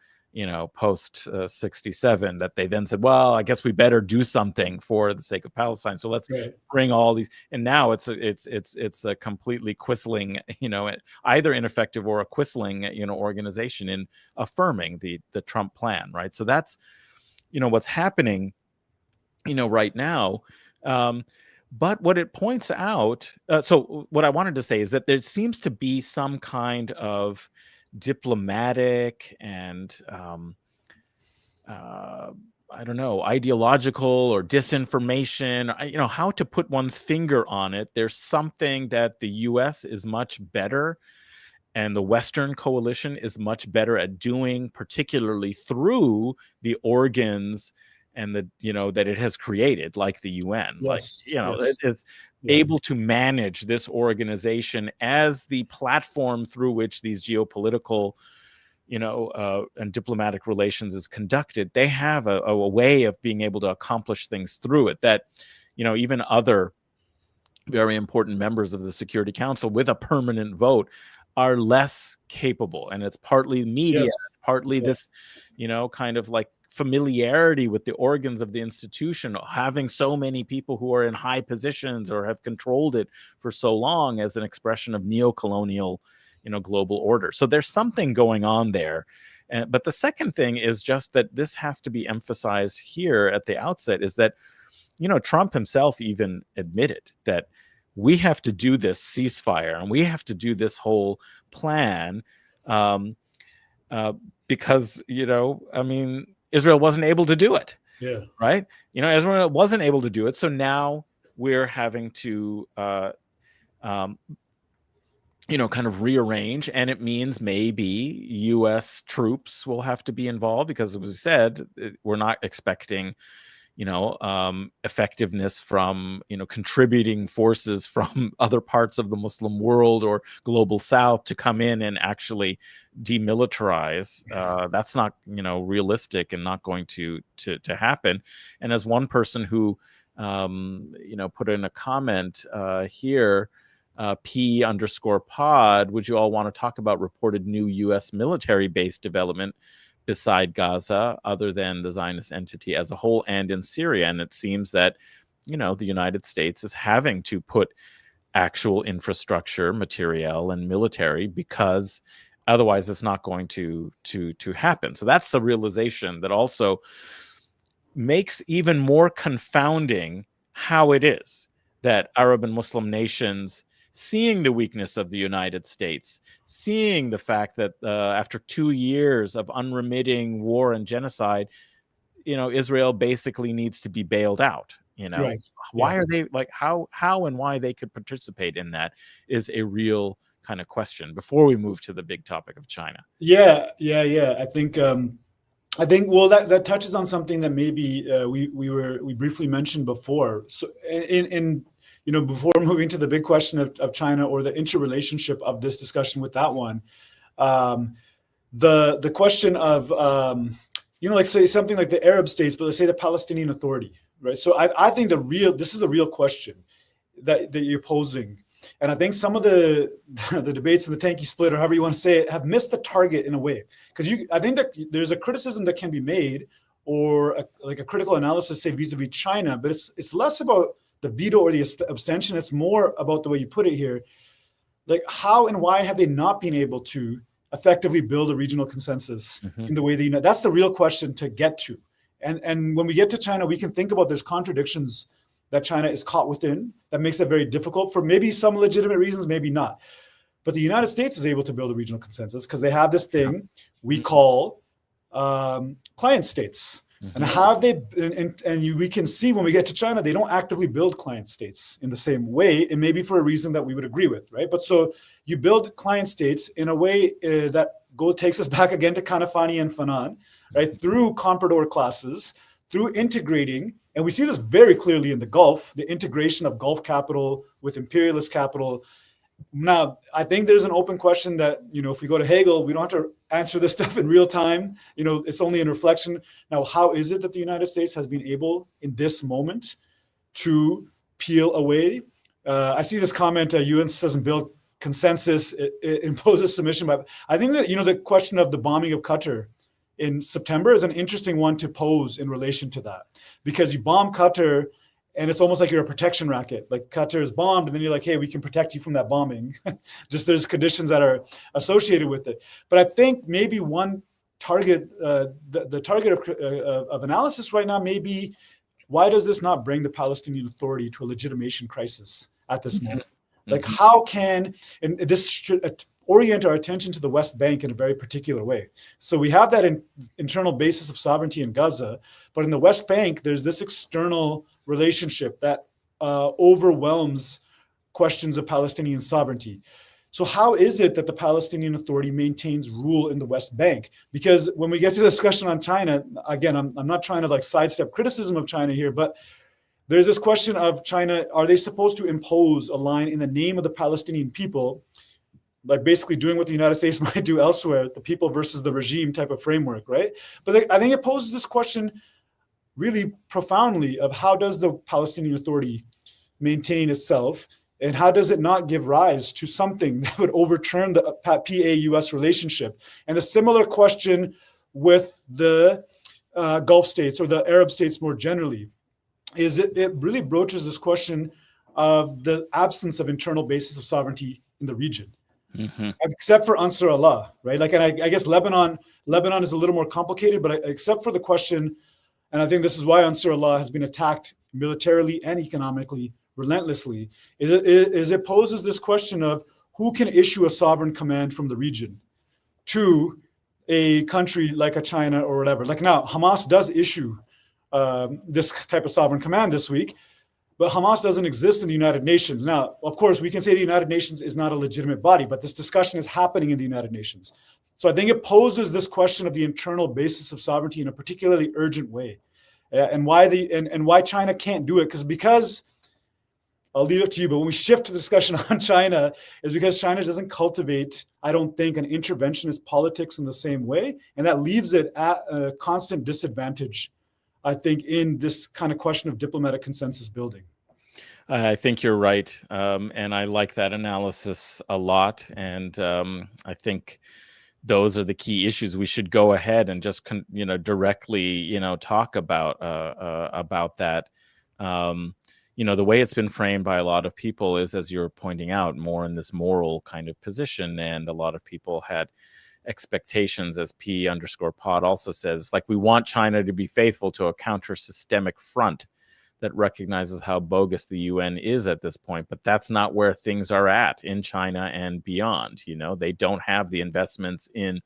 post 67, that they then said, well, I guess we better do something for the sake of Palestine. So let's bring all these. And now it's a completely quisling, either ineffective or a quisling, organization in affirming the Trump plan. Right. So that's, what's happening, right now. But what it points out, so what I wanted to say is that there seems to be some kind of diplomatic and I don't know, ideological or disinformation, how to put one's finger on it. There's something that the US is much better and the Western coalition is much better at doing, particularly through the organs and that it has created, like the UN. It's able to manage this organization as the platform through which these geopolitical, and diplomatic relations is conducted. They have a way of being able to accomplish things through it that, even other very important members of the Security Council with a permanent vote are less capable. And it's partly media, partly this, kind of like familiarity with the organs of the institution, having so many people who are in high positions or have controlled it for so long as an expression of neo-colonial, global order. So there's something going on there. But the second thing is just that this has to be emphasized here at the outset, is that, Trump himself even admitted that we have to do this ceasefire and we have to do this whole plan because, Israel wasn't able to do it. Yeah. Right. Israel wasn't able to do it. So now we're having to, kind of rearrange. And it means maybe US troops will have to be involved because, as we said, we're not expecting, effectiveness from, contributing forces from other parts of the Muslim world or global South to come in and actually demilitarize. That's not, realistic and not going to happen. And as one person who, put in a comment here, P_pod, would you all want to talk about reported new U.S. military base development beside Gaza, other than the Zionist entity as a whole and in Syria? And it seems that, the United States is having to put actual infrastructure, materiel, and military, because otherwise it's not going to happen. So that's the realization that also makes even more confounding how it is that Arab and Muslim nations, seeing the weakness of the United States, seeing the fact that after 2 years of unremitting war and genocide, Israel basically needs to be bailed out. Right. Why are they like, how and why they could participate in that is a real kind of question before we move to the big topic of China. Yeah. I think well, that touches on something that maybe we briefly mentioned before. So before moving to the big question of China or the interrelationship of this discussion with that one, the question of like say something like the Arab states, but let's say the Palestinian Authority, right? So I think this is the real question that you're posing. And I think some of the debates in the tanky split, or however you want to say it, have missed the target in a way. Because I think that there's a criticism that can be made, or a critical analysis, say vis-a-vis China, but it's less about the veto or the abstention. It's more about the way you put it here. Like, how and why have they not been able to effectively build a regional consensus in the way that that's the real question to get to. And when we get to China, we can think about there's contradictions that China is caught within that makes it very difficult for maybe some legitimate reasons, maybe not. But the United States is able to build a regional consensus because they have this thing we call client states. And how they we can see when we get to China, they don't actively build client states in the same way, and maybe for a reason that we would agree with, right? But so you build client states in a way that takes us back again to Kanafani and Fanon, right? Through comprador classes, through integrating, and we see this very clearly in the Gulf, the integration of Gulf capital with imperialist capital. Now, I think there's an open question that, if we go to Hegel, we don't have to answer this stuff in real time. It's only in reflection. Now, how is it that the United States has been able in this moment to peel away? I see this comment, UN doesn't build consensus, it imposes submission. But I think that, the question of the bombing of Qatar in September is an interesting one to pose in relation to that. Because you bomb Qatar, and it's almost like you're a protection racket. Like, Qatar is bombed, and then you're like, hey, we can protect you from that bombing. Just there's conditions that are associated with it. But I think maybe one target, the target of analysis right now may be, why does this not bring the Palestinian Authority to a legitimation crisis at this moment? Like, how can, and this should orient our attention to the West Bank in a very particular way. So we have that internal basis of sovereignty in Gaza, but in the West Bank, there's this external relationship that overwhelms questions of Palestinian sovereignty. So how is it that the Palestinian Authority maintains rule in the West Bank? Because when we get to the discussion on China, again, I'm not trying to sidestep criticism of China here, but there's this question of China, are they supposed to impose a line in the name of the Palestinian people, like basically doing what the United States might do elsewhere, the people versus the regime type of framework, right? But I think it poses this question really profoundly of how does the Palestinian Authority maintain itself, and how does it not give rise to something that would overturn the PA-US relationship? And a similar question with the Gulf states or the Arab states more generally, is it really broaches this question of the absence of internal basis of sovereignty in the region. Except for Ansar Allah, right? Like, and I guess Lebanon is a little more complicated, but except for the question, and I think this is why Ansar Allah has been attacked militarily and economically relentlessly, is it poses this question of who can issue a sovereign command from the region to a country like a China or whatever. Like, now, Hamas does issue this type of sovereign command this week, but Hamas doesn't exist in the United Nations. Now, of course, we can say the United Nations is not a legitimate body, but this discussion is happening in the United Nations. So I think it poses this question of the internal basis of sovereignty in a particularly urgent way. and why China can't do it. Because I'll leave it to you, but when we shift to the discussion on China, is because China doesn't cultivate, I don't think, an interventionist politics in the same way. And that leaves it at a constant disadvantage, I think, in this kind of question of diplomatic consensus building. I think you're right. And I like that analysis a lot. And I think those are the key issues. We should go ahead and just, directly, talk about that. The way it's been framed by a lot of people is, as you're pointing out, more in this moral kind of position. And a lot of people had expectations, as P_pod also says, like, we want China to be faithful to a counter-systemic front that recognizes how bogus the UN is at this point. But that's not where things are at in China and beyond. They don't have the investments in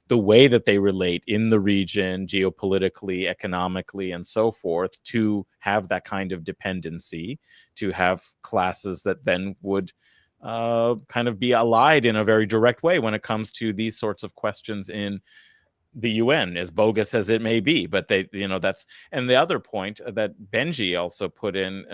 the way that they relate in the region, geopolitically, economically, and so forth, to have that kind of dependency, to have classes that then would kind of be allied in a very direct way when it comes to these sorts of questions in the UN, as bogus as it may be. But that's, and the other point that Benji also put in,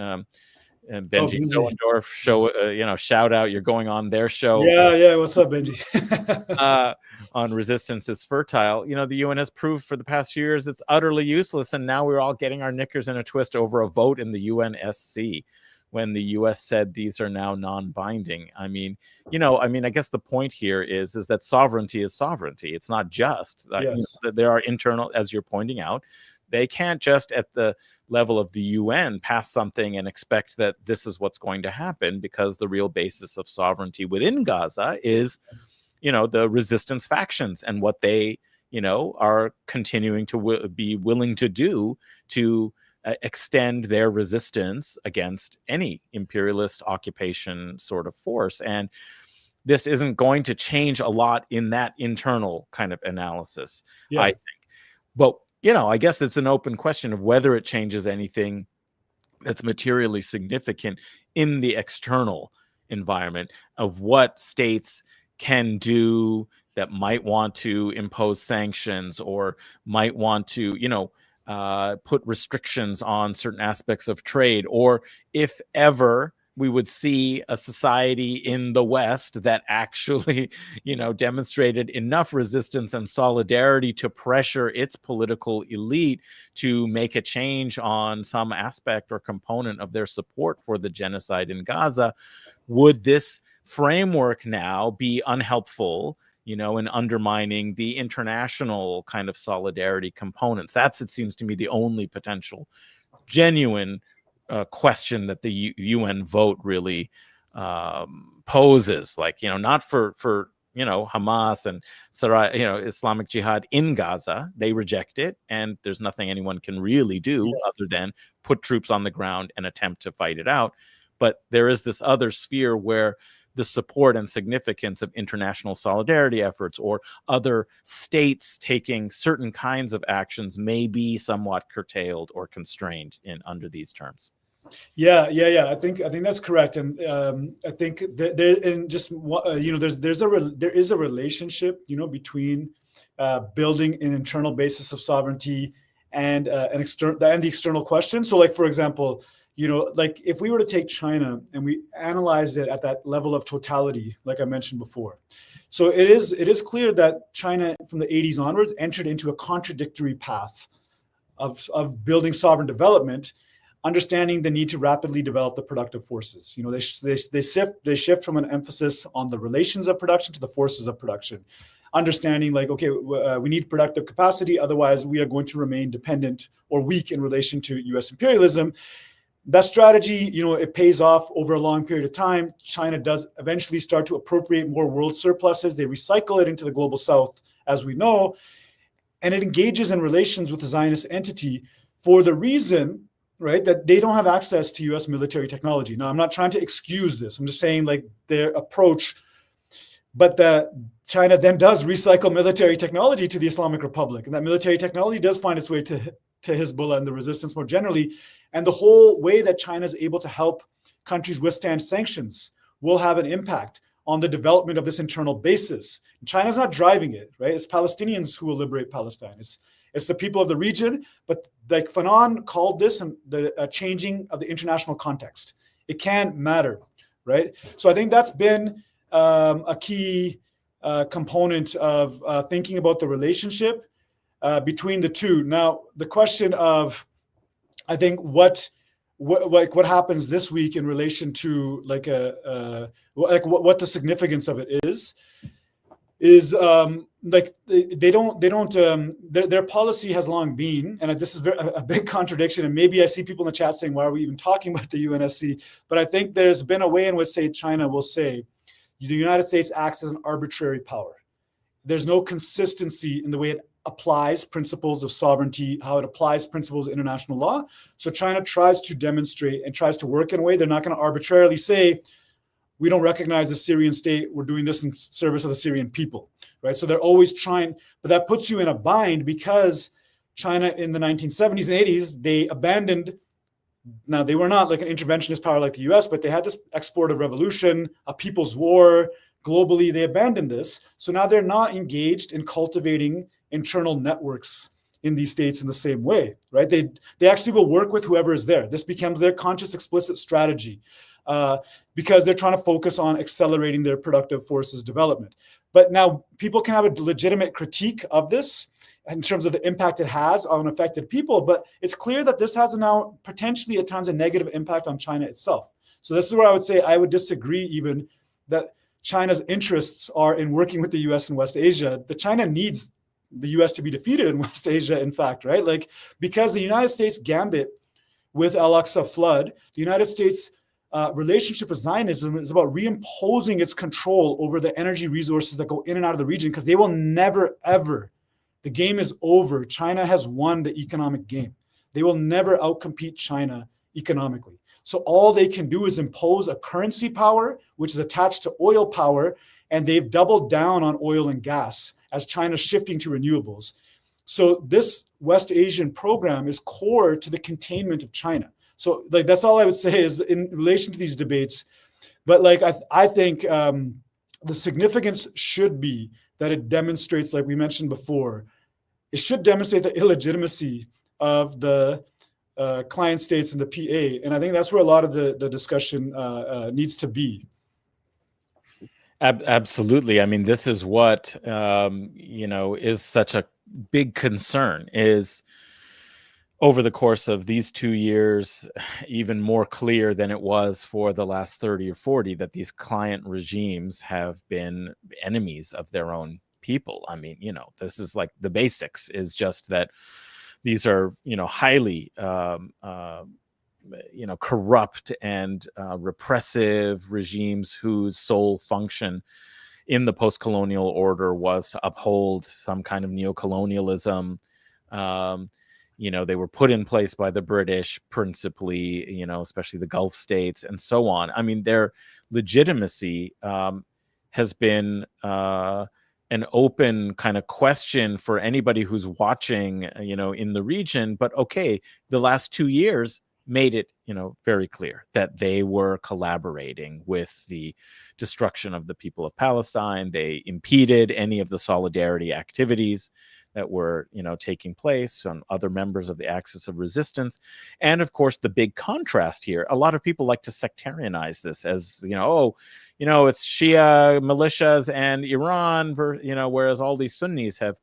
and Benji Doendorf show, shout out, you're going on their show. Yeah. What's up, Benji? On resistance is fertile. The UN has proved for the past few years it's utterly useless, and now we're all getting our knickers in a twist over a vote in the UNSC when the US said these are now non-binding. I guess the point here is that sovereignty is sovereignty. It's not just yes. There are internal, as you're pointing out. They can't just at the level of the UN pass something and expect that this is what's going to happen, because the real basis of sovereignty within Gaza is, the resistance factions and what they, are continuing to be willing to do to extend their resistance against any imperialist occupation sort of force. And this isn't going to change a lot in that internal kind of analysis, I think. But I guess it's an open question of whether it changes anything that's materially significant in the external environment of what states can do that might want to impose sanctions or might want to, put restrictions on certain aspects of trade, or if ever we would see a society in the West that actually, demonstrated enough resistance and solidarity to pressure its political elite to make a change on some aspect or component of their support for the genocide in Gaza. Would this framework now be unhelpful, in undermining the international kind of solidarity components? That's, it seems to me, the only potential genuine question that the UN vote really poses. Like, not for Hamas and Islamic Jihad in Gaza. They reject it, and there's nothing anyone can really do other than put troops on the ground and attempt to fight it out. But there is this other sphere where the support and significance of international solidarity efforts or other states taking certain kinds of actions may be somewhat curtailed or constrained under these terms. Yeah. I think that's correct, and I think there is a relationship, between building an internal basis of sovereignty and the external question. So, like, for example, like if we were to take China and we analyze it at that level of totality, like I mentioned before. So it is clear that China from the 80s onwards entered into a contradictory path of building sovereign development, understanding the need to rapidly develop the productive forces. They shift from an emphasis on the relations of production to the forces of production, understanding like, okay, we need productive capacity, otherwise we are going to remain dependent or weak in relation to US imperialism. That strategy, it pays off over a long period of time. China does eventually start to appropriate more world surpluses. They recycle it into the global south, as we know, and it engages in relations with the Zionist entity for the reason, right, that they don't have access to US military technology. Now, I'm not trying to excuse this. I'm just saying, like, their approach, but China then does recycle military technology to the Islamic Republic, and that military technology does find its way to Hezbollah and the resistance more generally. And the whole way that China is able to help countries withstand sanctions will have an impact on the development of this internal basis. China's not driving it, right? It's Palestinians who will liberate Palestine. It's the people of the region. But like Fanon called this the changing of the international context. It can matter, right? So I think that's been a key component of thinking about the relationship between the two. Now, the question of, I think, what happens this week in relation to like what the significance of it is like their policy has long been, and this is a big contradiction, and maybe I see people in the chat saying, why are we even talking about the UNSC? But I think there's been a way in which, say, China will say the United States acts as an arbitrary power. There's no consistency in the way it applies principles of sovereignty, how it applies principles of international law. So China tries to demonstrate and tries to work in a way they're not going to arbitrarily say, we don't recognize the Syrian state, we're doing this in service of the Syrian people, right? So they're always trying, but that puts you in a bind because China in the 1970s and 80s, they abandoned, now they were not like an interventionist power like the US, but they had this exportive revolution, a people's war. Globally, they abandoned this. So now they're not engaged in cultivating internal networks in these states in the same way, right? They actually will work with whoever is there. This becomes their conscious, explicit strategy because they're trying to focus on accelerating their productive forces development. But now people can have a legitimate critique of this in terms of the impact it has on affected people, but it's clear that this has now potentially at times a negative impact on China itself. So this is where I would say I would disagree even that China's interests are in working with the US and West Asia. The China needs the US to be defeated in West Asia, in fact, right? Like, because the United States gambit with Al-Aqsa flood, the United States relationship with Zionism is about reimposing its control over the energy resources that go in and out of the region, because they will never, ever, the game is over. China has won the economic game. They will never outcompete China economically. So all they can do is impose a currency power, which is attached to oil power, and they've doubled down on oil and gas as China's shifting to renewables. So this West Asian program is core to the containment of China. So like that's all I would say is in relation to these debates. But like I think the significance should be that it demonstrates, like we mentioned before, it should demonstrate the illegitimacy of the client states and the PA. And I think that's where a lot of the discussion needs to be. Absolutely. I mean, this is what, is such a big concern, is over the course of these 2 years, even more clear than it was for the last 30 or 40, that these client regimes have been enemies of their own people. I mean, this is like the basics, is just that these are, highly, corrupt and repressive regimes whose sole function in the post-colonial order was to uphold some kind of neocolonialism. They were put in place by the British principally, especially the Gulf states and so on. I mean, their legitimacy has been an open kind of question for anybody who's watching, in the region. But okay, the last 2 years made it, very clear that they were collaborating with the destruction of the people of Palestine. They impeded any of the solidarity activities that were, taking place on other members of the axis of resistance. And of course, the big contrast here, a lot of people like to sectarianize this as, it's Shia militias and Iran, whereas all these Sunnis have,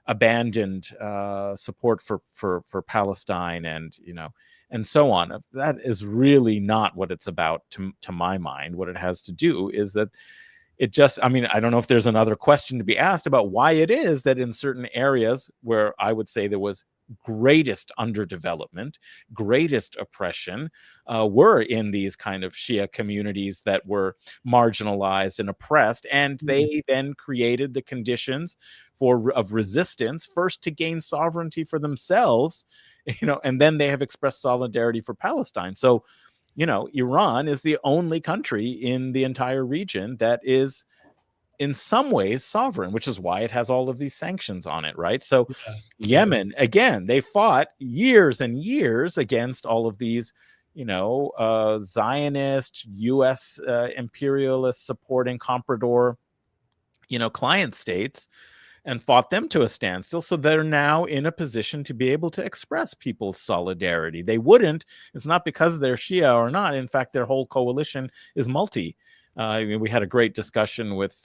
abandoned support for Palestine and so on. That is really not what it's about to my mind. What it has to do is that it just, I don't know if there's another question to be asked about why it is that in certain areas where I would say there was greatest underdevelopment, greatest oppression, were in these kind of Shia communities that were marginalized and oppressed, and they then created the conditions of resistance, first to gain sovereignty for themselves, and then they have expressed solidarity for Palestine. So, Iran is the only country in the entire region that is in some ways sovereign, which is why it has all of these sanctions on it, right? So Yemen, again, they fought years and years against all of these, Zionist, US imperialist supporting comprador, client states. and fought them to a standstill. So they're now in a position to be able to express people's solidarity. They wouldn't. It's not because they're Shia or not. In fact, their whole coalition is multi. We had a great discussion with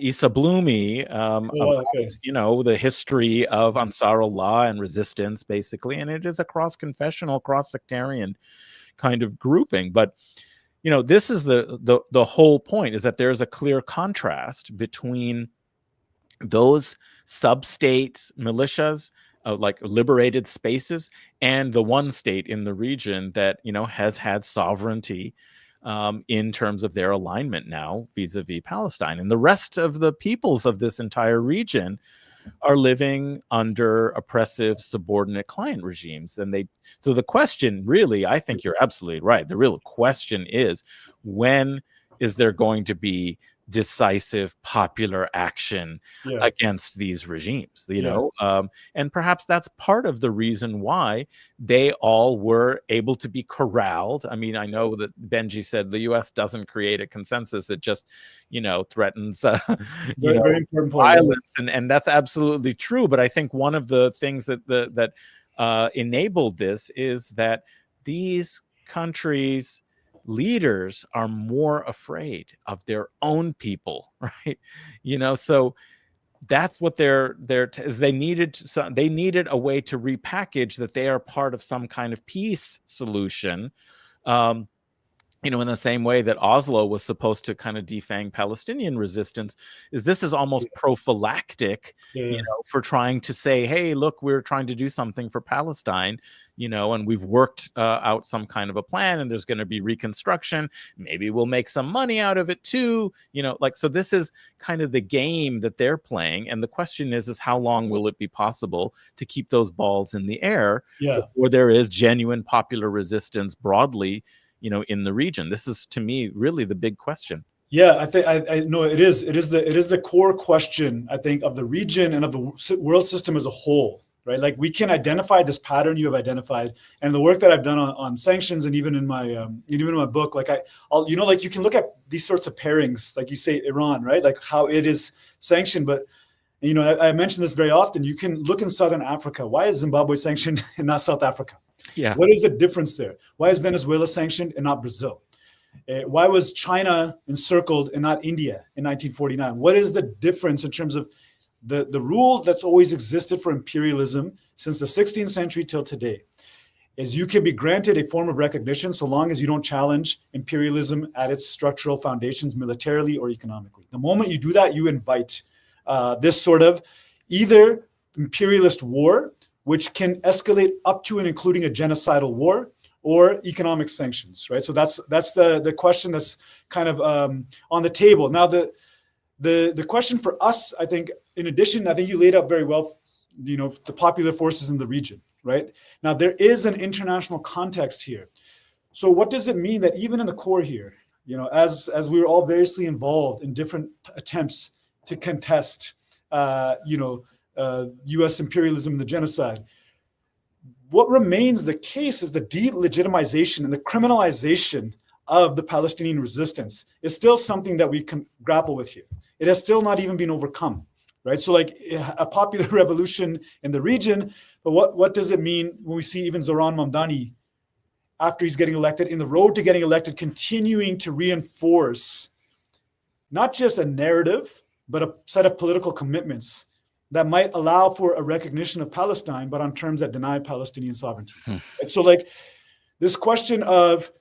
Issa Bloomy about, the history of Ansar Allah and resistance, basically. And it is a cross-confessional, cross-sectarian kind of grouping. But, this is the whole point, is that there's a clear contrast between those sub-state militias, like liberated spaces, and the one state in the region that, has had sovereignty in terms of their alignment now vis-a-vis Palestine. And the rest of the peoples of this entire region are living under oppressive subordinate client regimes. So the question really, I think you're absolutely right. The real question is, when is there going to be decisive popular action against these regimes, and perhaps that's part of the reason why they all were able to be corralled. I mean, I know that Benji said the US doesn't create a consensus, it just threatens very important point, violence, and that's absolutely true. But I think one of the things that enabled this is that these countries' leaders are more afraid of their own people, right? So that's what they needed a way to repackage that they are part of some kind of peace solution. In the same way that Oslo was supposed to kind of defang Palestinian resistance, this is almost prophylactic, for trying to say, hey, look, we're trying to do something for Palestine, and we've worked out some kind of a plan, and there's going to be reconstruction. Maybe we'll make some money out of it too, so this is kind of the game that they're playing. And the question is how long will it be possible to keep those balls in the air before there is genuine popular resistance broadly, in the region? This is, to me, really the big question. Yeah, I think I know it is the core question, I think, of the region and of the world system as a whole, right? Like, we can identify this pattern you have identified, and the work that I've done on sanctions, and even in my book, like like you can look at these sorts of pairings, like you say Iran, right? Like how it is sanctioned, but I mention this very often. You can look in Southern Africa. Why is Zimbabwe sanctioned and not South Africa? Yeah. What is the difference there? Why is Venezuela sanctioned and not Brazil? Why was China encircled and not India in 1949? What is the difference in terms of the rule that's always existed for imperialism since the 16th century till today? Is you can be granted a form of recognition so long as you don't challenge imperialism at its structural foundations militarily or economically. The moment you do that, you invite this sort of either imperialist war, which can escalate up to and including a genocidal war, or economic sanctions, right? So that's the question that's kind of on the table. Now, the question for us, I think, in addition, I think you laid out very well, the popular forces in the region, right? Now, there is an international context here. So what does it mean that even in the core here, as we were all variously involved in different attempts to contest, U.S. imperialism and the genocide, what remains the case is the delegitimization and the criminalization of the Palestinian resistance is still something that we can grapple with here. It has still not even been overcome, right? So like a popular revolution in the region, but what does it mean when we see even Zoran Mamdani, after he's getting elected, in the road to getting elected, continuing to reinforce not just a narrative, but a set of political commitments that might allow for a recognition of Palestine, but on terms that deny Palestinian sovereignty. And so like this question of,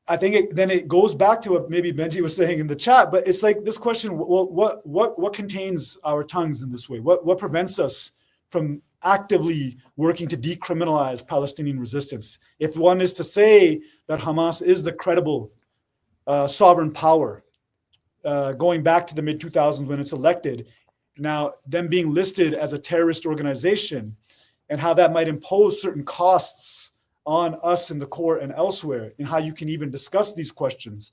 I think then it goes back to what maybe Benji was saying in the chat, but it's like this question, well, what contains our tongues in this way? What prevents us from actively working to decriminalize Palestinian resistance? If one is to say that Hamas is the credible sovereign power, going back to the mid-2000s when it's elected, now them being listed as a terrorist organization, and how that might impose certain costs on us in the core and elsewhere, and how you can even discuss these questions.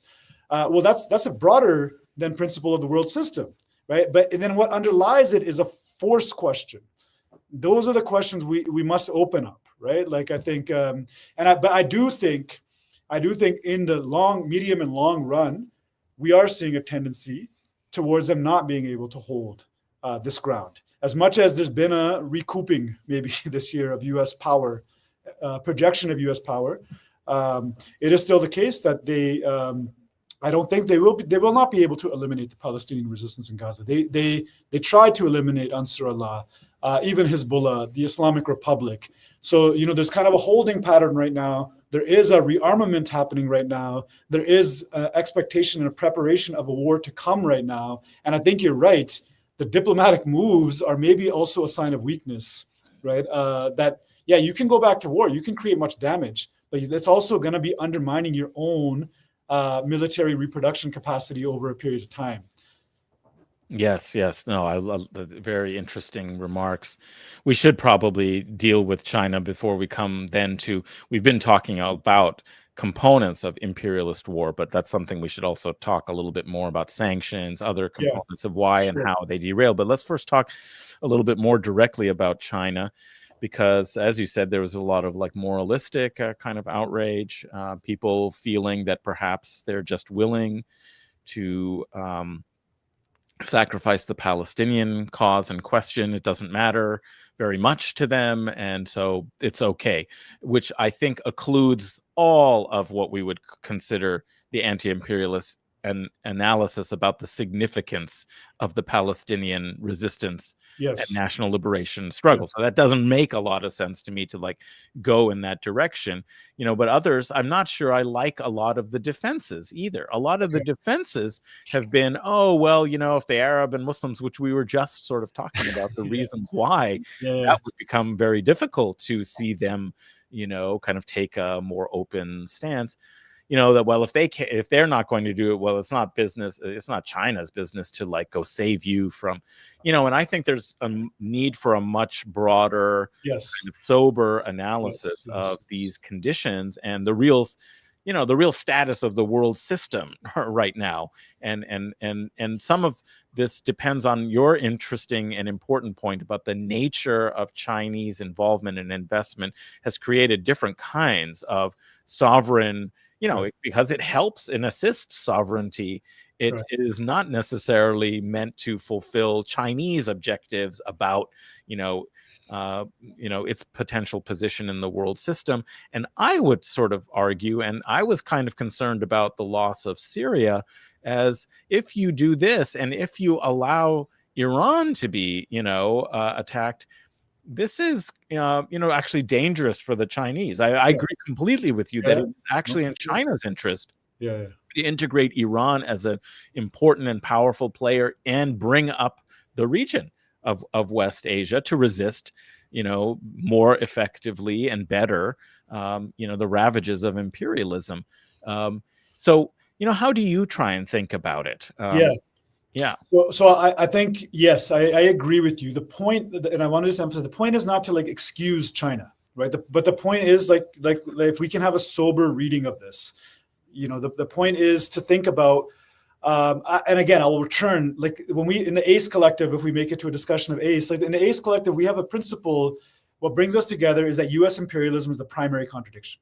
Well, that's a broader than principle of the world system, right? But then what underlies it is a force question. Those are the questions we must open up, right? Like I think, but I do think in the medium and long run, we are seeing a tendency towards them not being able to hold this ground. As much as there's been a recouping maybe this year of U.S. power, projection of U.S. power, it is still the case that I don't think they will not be able to eliminate the Palestinian resistance in Gaza. They tried to eliminate Ansar Allah, even Hezbollah, the Islamic Republic. So, there's kind of a holding pattern right now. There is a rearmament happening right now. There is an expectation and a preparation of a war to come right now. And I think you're right. The diplomatic moves are maybe also a sign of weakness, right? You can go back to war. You can create much damage, but it's also going to be undermining your own military reproduction capacity over a period of time. Yes. No, I love the very interesting remarks. We should probably deal with China before we come then to, we've been talking about components of imperialist war, but that's something we should also talk a little bit more about: sanctions, other components of why and how they derail. But let's first talk a little bit more directly about China, because as you said, there was a lot of like moralistic kind of outrage, people feeling that perhaps they're just willing to sacrifice the Palestinian cause and question. It doesn't matter very much to them, and so it's okay, which I think occludes all of what we would consider the anti-imperialist analysis about the significance of the Palestinian resistance and national liberation struggle. So that doesn't make a lot of sense to me to like go in that direction, but others, I'm not sure I like a lot of the defenses either. A lot of the defenses have been, if the Arab and Muslims, which we were just sort of talking about, the reasons why, that would become very difficult to see them, kind of take a more open stance. That if they're not going to do it, it's not business. It's not China's business to like go save you from, and I think there's a need for a much broader, kind of sober analysis of these conditions and the real status of the world system right now. And some of this depends on your interesting and important point about the nature of Chinese involvement and investment has created different kinds of sovereign, because it helps and assists sovereignty. It is not necessarily meant to fulfill Chinese objectives about, its potential position in the world system. And I would sort of argue, and I was kind of concerned about the loss of Syria, as if you do this and if you allow Iran to be, attacked, this is, actually dangerous for the Chinese. I agree completely with you that it's actually in China's interest to integrate Iran as an important and powerful player and bring up the region of West Asia to resist, more effectively and better, the ravages of imperialism. So, how do you try and think about it? So I think, yes, I agree with you. The point, and I want to just emphasize, the point is not to like excuse China, right? But the point is like if we can have a sober reading of this, the point is to think about, and again, I will return, like when we, in the ACE Collective, if we make it to a discussion of ACE, like in the ACE Collective, we have a principle, what brings us together is that US imperialism is the primary contradiction.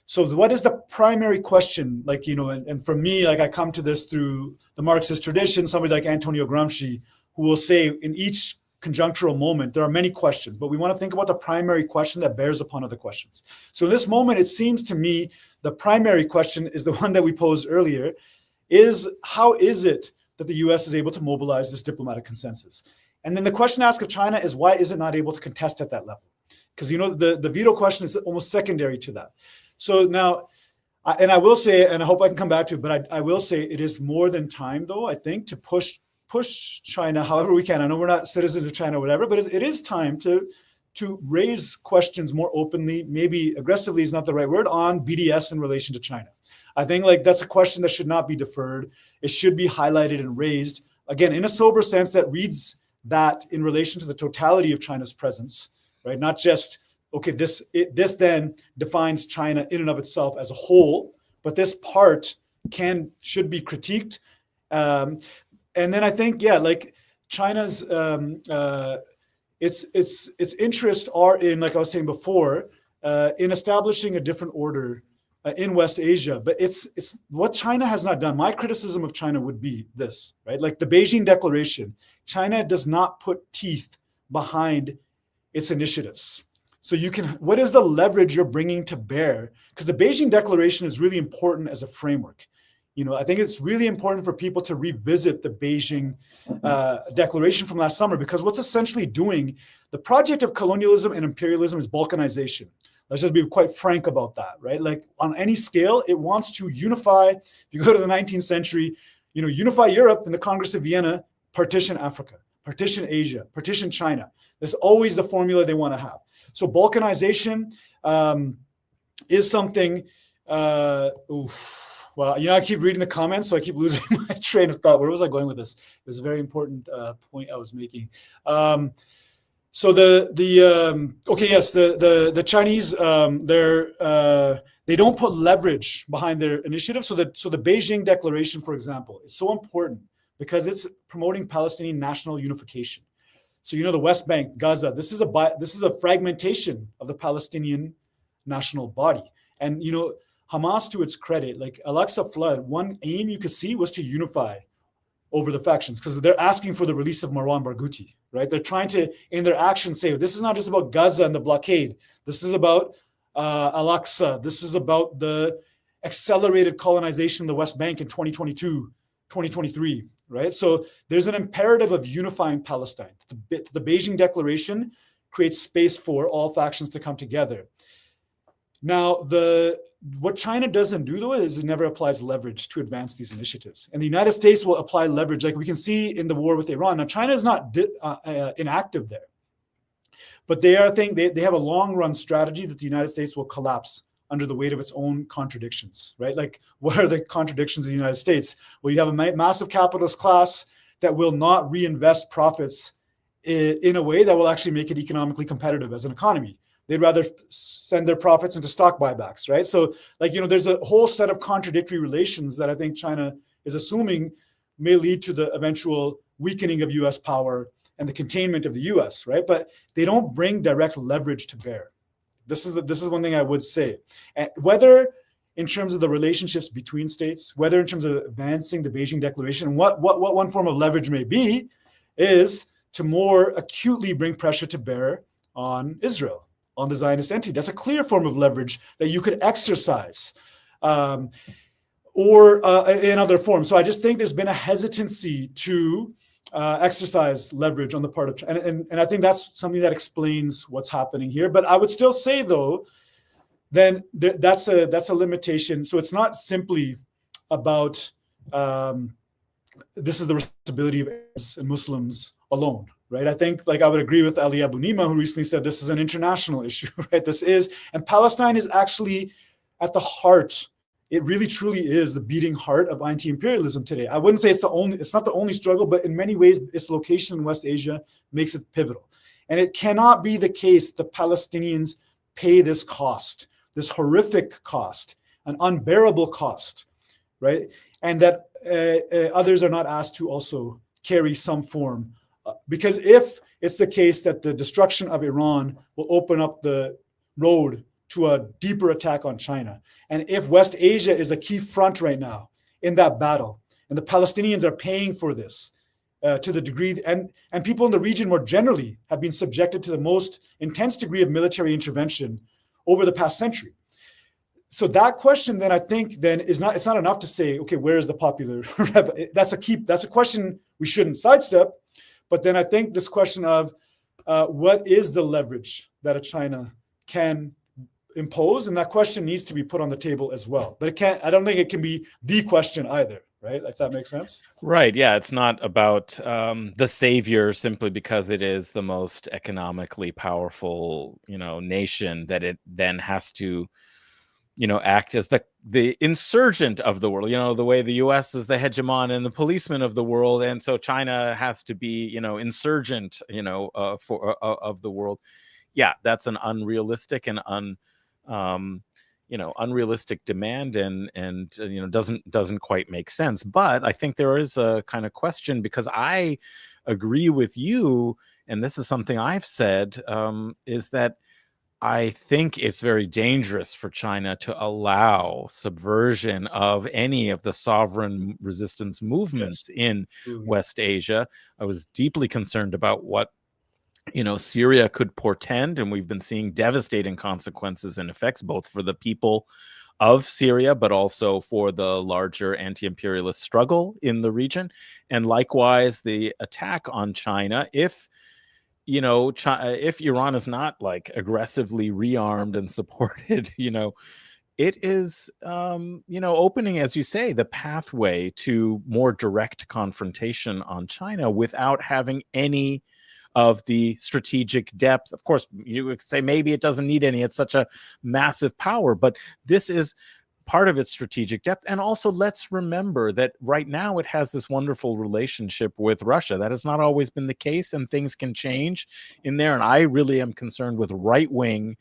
So what is the primary question? Like, and for me, like I come to this through the Marxist tradition, somebody like Antonio Gramsci, who will say in each conjunctural moment, there are many questions, but we want to think about the primary question that bears upon other questions. So in this moment, it seems to me, the primary question is the one that we posed earlier, is how is it that the US is able to mobilize this diplomatic consensus? And then the question asked of China is, why is it not able to contest at that level? Because, the veto question is almost secondary to that. So now, and I will say, and I hope I can come back to it, but I will say it is more than time, though, I think, to push China however we can. I know we're not citizens of China or whatever, but it is time to raise questions more openly, maybe aggressively is not the right word, on BDS in relation to China. I think like that's a question that should not be deferred. It should be highlighted and raised, again, in a sober sense that reads that in relation to the totality of China's presence, right? Not just, okay, this then defines China in and of itself as a whole, but this part should be critiqued. And then I think, like China's its interests are in, like I was saying before, in establishing a different order in West Asia. But it's what China has not done. My criticism of China would be this, right? Like the Beijing Declaration, China does not put teeth behind its initiatives. So what is the leverage you're bringing to bear? Because the Beijing Declaration is really important as a framework. I think it's really important for people to revisit the Beijing Declaration from last summer, because what's essentially doing, the project of colonialism and imperialism is balkanization. Let's just be quite frank about that, right? Like on any scale, it wants to unify. If you go to the 19th century, unify Europe in the Congress of Vienna, partition Africa, partition Asia, partition China. That's always the formula they want to have. So balkanization is something, well, I keep reading the comments, so I keep losing my train of thought. Where was I going with this? It was a very important point I was making. So the Chinese, they don't put leverage behind their initiative. So the Beijing Declaration, for example, is so important because it's promoting Palestinian national unification. So the West Bank, Gaza, this is a fragmentation of the Palestinian national body. And Hamas, to its credit, like Al-Aqsa flood, one aim you could see was to unify over the factions, because they're asking for the release of Marwan Barghouti, right? They're trying to, in their actions, say, this is not just about Gaza and the blockade. This is about Al-Aqsa. This is about the accelerated colonization of the West Bank in 2022, 2023, right? So there's an imperative of unifying Palestine. The Beijing Declaration creates space for all factions to come together. Now, what China doesn't do, though, is it never applies leverage to advance these initiatives. And the United States will apply leverage, like we can see in the war with Iran. Now, China is not inactive there, but they have a long-run strategy that the United States will collapse under the weight of its own contradictions, right? Like, what are the contradictions of the United States? Well, you have a massive capitalist class that will not reinvest profits in a way that will actually make it economically competitive as an economy. They'd rather send their profits into stock buybacks, right? So, there's a whole set of contradictory relations that I think China is assuming may lead to the eventual weakening of U.S. power and the containment of the U.S., right? But they don't bring direct leverage to bear. This is one thing I would say. And whether in terms of the relationships between states, whether in terms of advancing the Beijing Declaration, and what one form of leverage may be, is to more acutely bring pressure to bear on Israel, on the Zionist entity. That's a clear form of leverage that you could exercise, or in other forms. So I just think there's been a hesitancy to exercise leverage on the part of China, and I think that's something that explains what's happening here. But I would still say, though, then that's a limitation. So it's not simply about this is the responsibility of Arabs and Muslims alone, right? I think, I would agree with Ali Abu Nima, who recently said this is an international issue, right? And Palestine is actually at the heart. It really truly is the beating heart of anti-imperialism today. I wouldn't say it's not the only struggle, but in many ways, its location in West Asia makes it pivotal. And it cannot be the case that Palestinians pay this cost, this horrific cost, an unbearable cost, right? And that others are not asked to also carry some form. Because if it's the case that the destruction of Iran will open up the road to a deeper attack on China, and if West Asia is a key front right now in that battle, and the Palestinians are paying for this to the degree, and people in the region more generally have been subjected to the most intense degree of military intervention over the past century. So that question, then, I think, it's not enough to say, okay, where is the popular? That's a question we shouldn't sidestep. But then I think this question of what is the leverage that a China can impose, and that question needs to be put on the table as well. But I don't think it can be the question either, right? If that makes sense. Right. Yeah. It's not about the savior simply because it is the most economically powerful, nation, that it then has to, act as the insurgent of the world, the way the US is the hegemon and the policeman of the world. And so China has to be, insurgent, of the world. Yeah, that's an unrealistic and unrealistic demand, and doesn't quite make sense. But I think there is a kind of question, because I agree with you, and this is something I've said, is that I think it's very dangerous for China to allow subversion of any of the sovereign resistance movements in West Asia. I was deeply concerned about what Syria could portend, and we've been seeing devastating consequences and effects both for the people of Syria, but also for the larger anti-imperialist struggle in the region. And likewise, the attack on China, if if Iran is not like aggressively rearmed and supported, it is, opening, as you say, the pathway to more direct confrontation on China without having any of the strategic depth. Of course, you would say maybe it doesn't need any. It's such a massive power, but this is part of its strategic depth. And also, let's remember that right now it has this wonderful relationship with Russia. That has not always been the case, and things can change in there. And I really am concerned with right-wing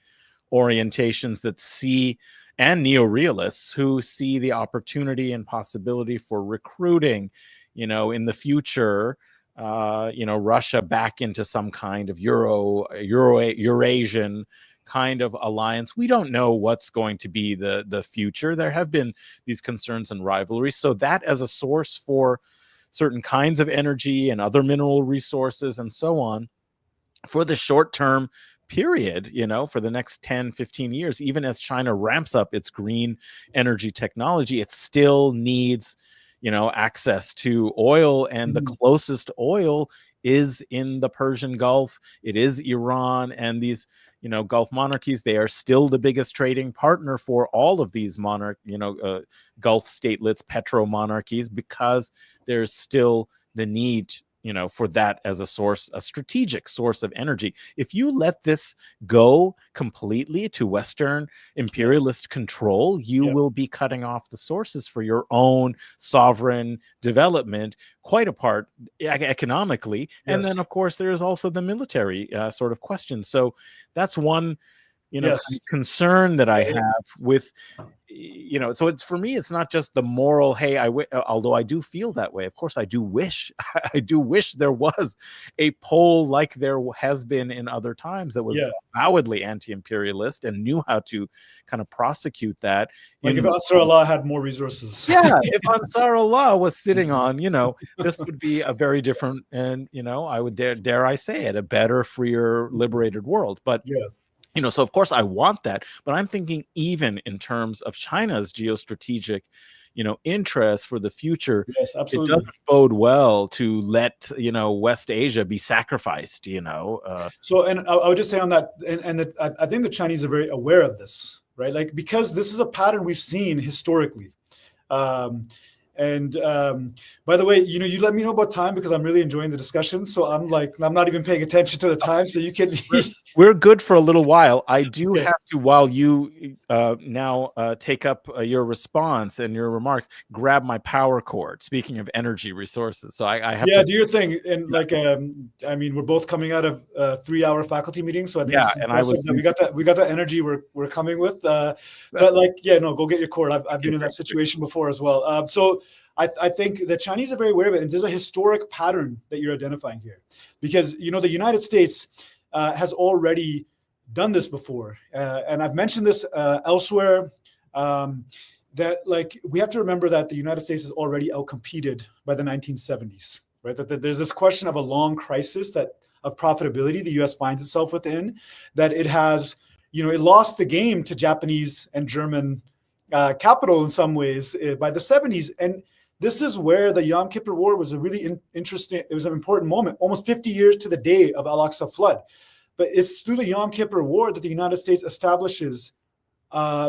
orientations that see, and neo-realists who see the opportunity and possibility for recruiting, in the future, Russia back into some kind of Eurasian kind of alliance. We don't know what's going to be the future. There have been these concerns and rivalries. So that as a source for certain kinds of energy and other mineral resources and so on, for the short term period, for the next 10, 15 years, even as China ramps up its green energy technology, it still needs access to oil, and the closest oil is in the Persian Gulf. It is Iran, and these, Gulf monarchies, they are still the biggest trading partner for all of these Gulf statelets, petro monarchies, because there's still the need for that as a source, a strategic source of energy. If you let this go completely to Western imperialist control, you will be cutting off the sources for your own sovereign development, quite apart economically. And then, of course, there is also the military sort of question. So that's one concern that I have with, so it's, for me, it's not just the moral, hey, although I do feel that way. Of course, I do wish there was a pole like there has been in other times that was avowedly anti-imperialist and knew how to kind of prosecute that. Like if Ansar Allah had more resources. If Ansar Allah was sitting on, this would be a very different, and, I would dare I say it, a better, freer, liberated world. But so of course I want that, but I'm thinking even in terms of China's geostrategic, interest for the future. Yes, absolutely. It doesn't bode well to let, West Asia be sacrificed, So, and I would just say on that, and I think the Chinese are very aware of this, right? Like, because this is a pattern we've seen historically. And by the way, you let me know about time, because I'm really enjoying the discussion. So I'm not even paying attention to the time. So you can. We're good for a little while. I do have to, while you now take up your response and your remarks, grab my power cord. Speaking of energy resources, so I have to do your thing. And we're both coming out of 3-hour faculty meetings, so I think we got that energy we're coming with. But go get your cord. I've been in that situation before as well. So I think the Chinese are very aware of it, and there's a historic pattern that you're identifying here, because the United States has already done this before, and I've mentioned this elsewhere. That we have to remember that the United States is already outcompeted by the 1970s, right? That there's this question of a long crisis of profitability the U.S. finds itself within, that it has, it lost the game to Japanese and German capital in some ways by the 70s. And this is where the Yom Kippur War was a really interesting, it was an important moment, almost 50 years to the day of Al-Aqsa flood. But it's through the Yom Kippur War that the United States establishes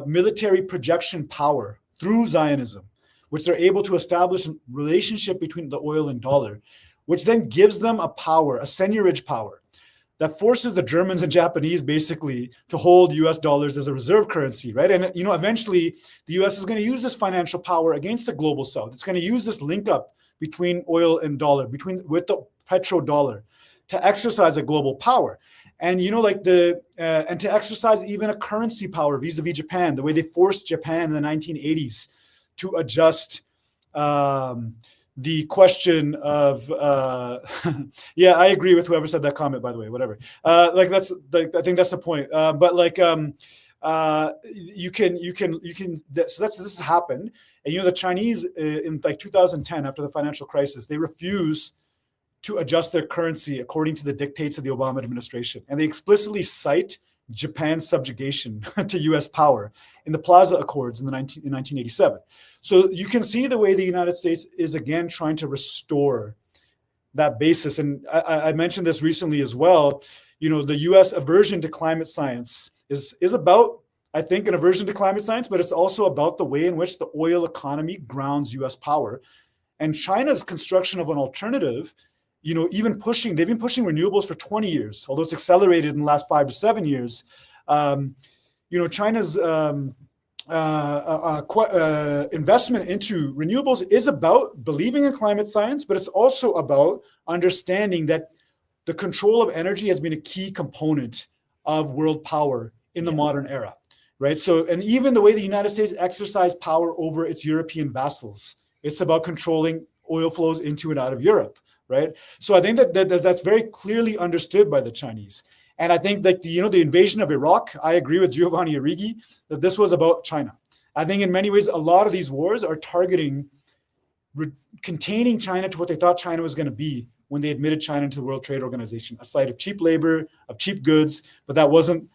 military projection power through Zionism, which they're able to establish a relationship between the oil and dollar, which then gives them a power, a seigniorage power, that forces the Germans and Japanese basically to hold US dollars as a reserve currency, right? And eventually the US is going to use this financial power against the global South. It's going to use this link up between oil and dollar, with the petrodollar, to exercise a global power. And and to exercise even a currency power vis-a-vis Japan, the way they forced Japan in the 1980s to adjust the question of yeah, I agree with whoever said that comment, by the way, whatever. Like that's like, I think that's the point. But like you can so this has happened. And the Chinese in like 2010, after the financial crisis, they refuse to adjust their currency according to the dictates of the Obama administration. And they explicitly cite Japan's subjugation to US power in the Plaza Accords in 1987. So you can see the way the United States is again trying to restore that basis. And I mentioned this recently as well. The US aversion to climate science is about, I think, an aversion to climate science, but it's also about the way in which the oil economy grounds US power. And China's construction of an alternative, they've been pushing renewables for 20 years, although it's accelerated in the last 5 to 7 years. China's investment into renewables is about believing in climate science, but it's also about understanding that the control of energy has been a key component of world power in the modern era, right? So, and even the way the United States exercised power over its European vassals, it's about controlling oil flows into and out of Europe, right? So I think that's very clearly understood by the Chinese. And I think that the invasion of Iraq, I agree with Giovanni Arrighi that this was about China. I think in many ways, a lot of these wars are targeting containing China to what they thought China was going to be when they admitted China into the World Trade Organization, a site of cheap labor, of cheap goods, but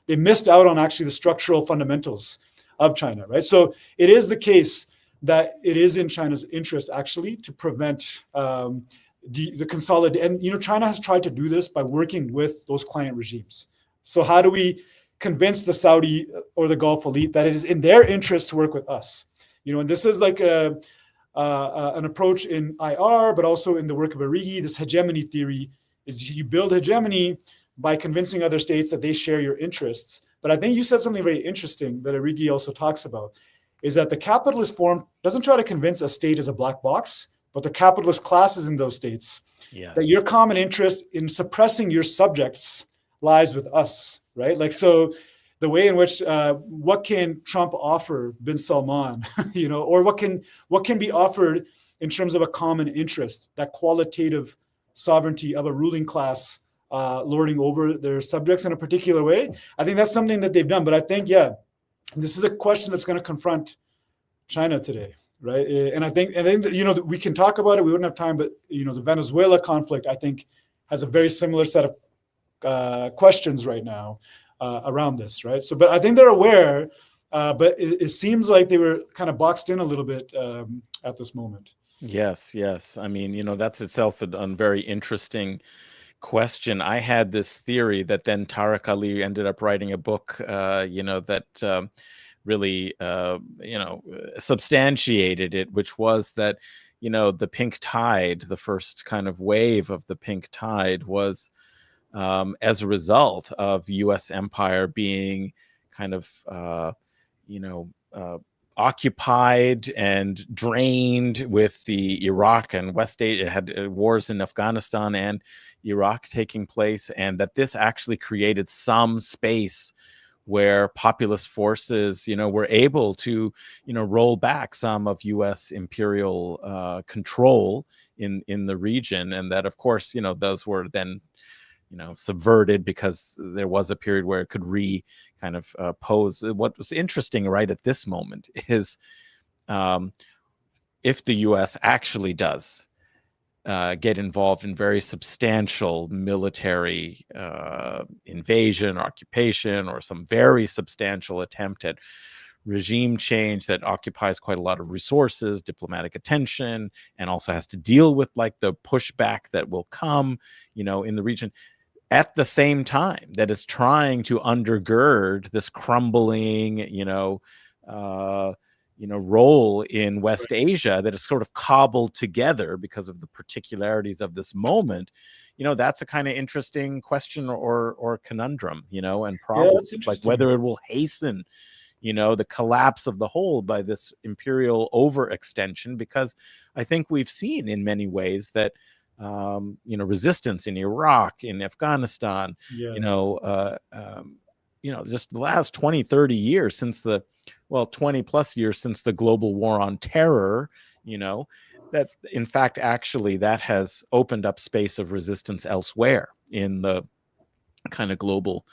they missed out on actually the structural fundamentals of China, right? So it is the case that it is in China's interest actually to prevent the consolidation. And China has tried to do this by working with those client regimes. So how do we convince the Saudi or the Gulf elite that it is in their interest to work with us? And this is like an approach in IR, but also in the work of Arrighi. This hegemony theory is you build hegemony by convincing other states that they share your interests. But I think you said something very interesting that Arrighi also talks about, is that the capitalist form doesn't try to convince a state as a black box, but the capitalist classes in those states, that your common interest in suppressing your subjects lies with us, right? Like, so the way in which, what can Trump offer bin Salman, or what can be offered in terms of a common interest, that qualitative sovereignty of a ruling class lording over their subjects in a particular way. I think that's something that they've done. But I think, this is a question that's going to confront China today. Right. And I think, we can talk about it. We wouldn't have time, but, the Venezuela conflict, I think, has a very similar set of questions right now around this. Right. So, but I think they're aware, but it seems like they were kind of boxed in a little bit at this moment. Yes. I mean, that's itself a very interesting question. I had this theory that then Tariq Ali ended up writing a book, that really, substantiated it, which was that, the pink tide, the first kind of wave of the pink tide was as a result of U.S. empire being kind of, occupied and drained with the Iraq and West Asia. It had wars in Afghanistan and Iraq taking place, and that this actually created some space where populist forces, were able to, roll back some of U.S. imperial control in the region, and that, of course, those were then, subverted because there was a period where it could pose. What was interesting right at this moment is, if the U.S. actually does get involved in very substantial military invasion, occupation, or some very substantial attempt at regime change that occupies quite a lot of resources, diplomatic attention, and also has to deal with like the pushback that will come, in the region, at the same time that is trying to undergird this crumbling, role in West Asia that is sort of cobbled together because of the particularities of this moment, that's a kind of interesting question or conundrum, and problem, like whether it will hasten, the collapse of the whole by this imperial overextension, because I think we've seen in many ways that, resistance in Iraq, in Afghanistan, just the last 20, 30 years since 20 plus years since the global war on terror, that in fact, actually, that has opened up space of resistance elsewhere in the kind of global,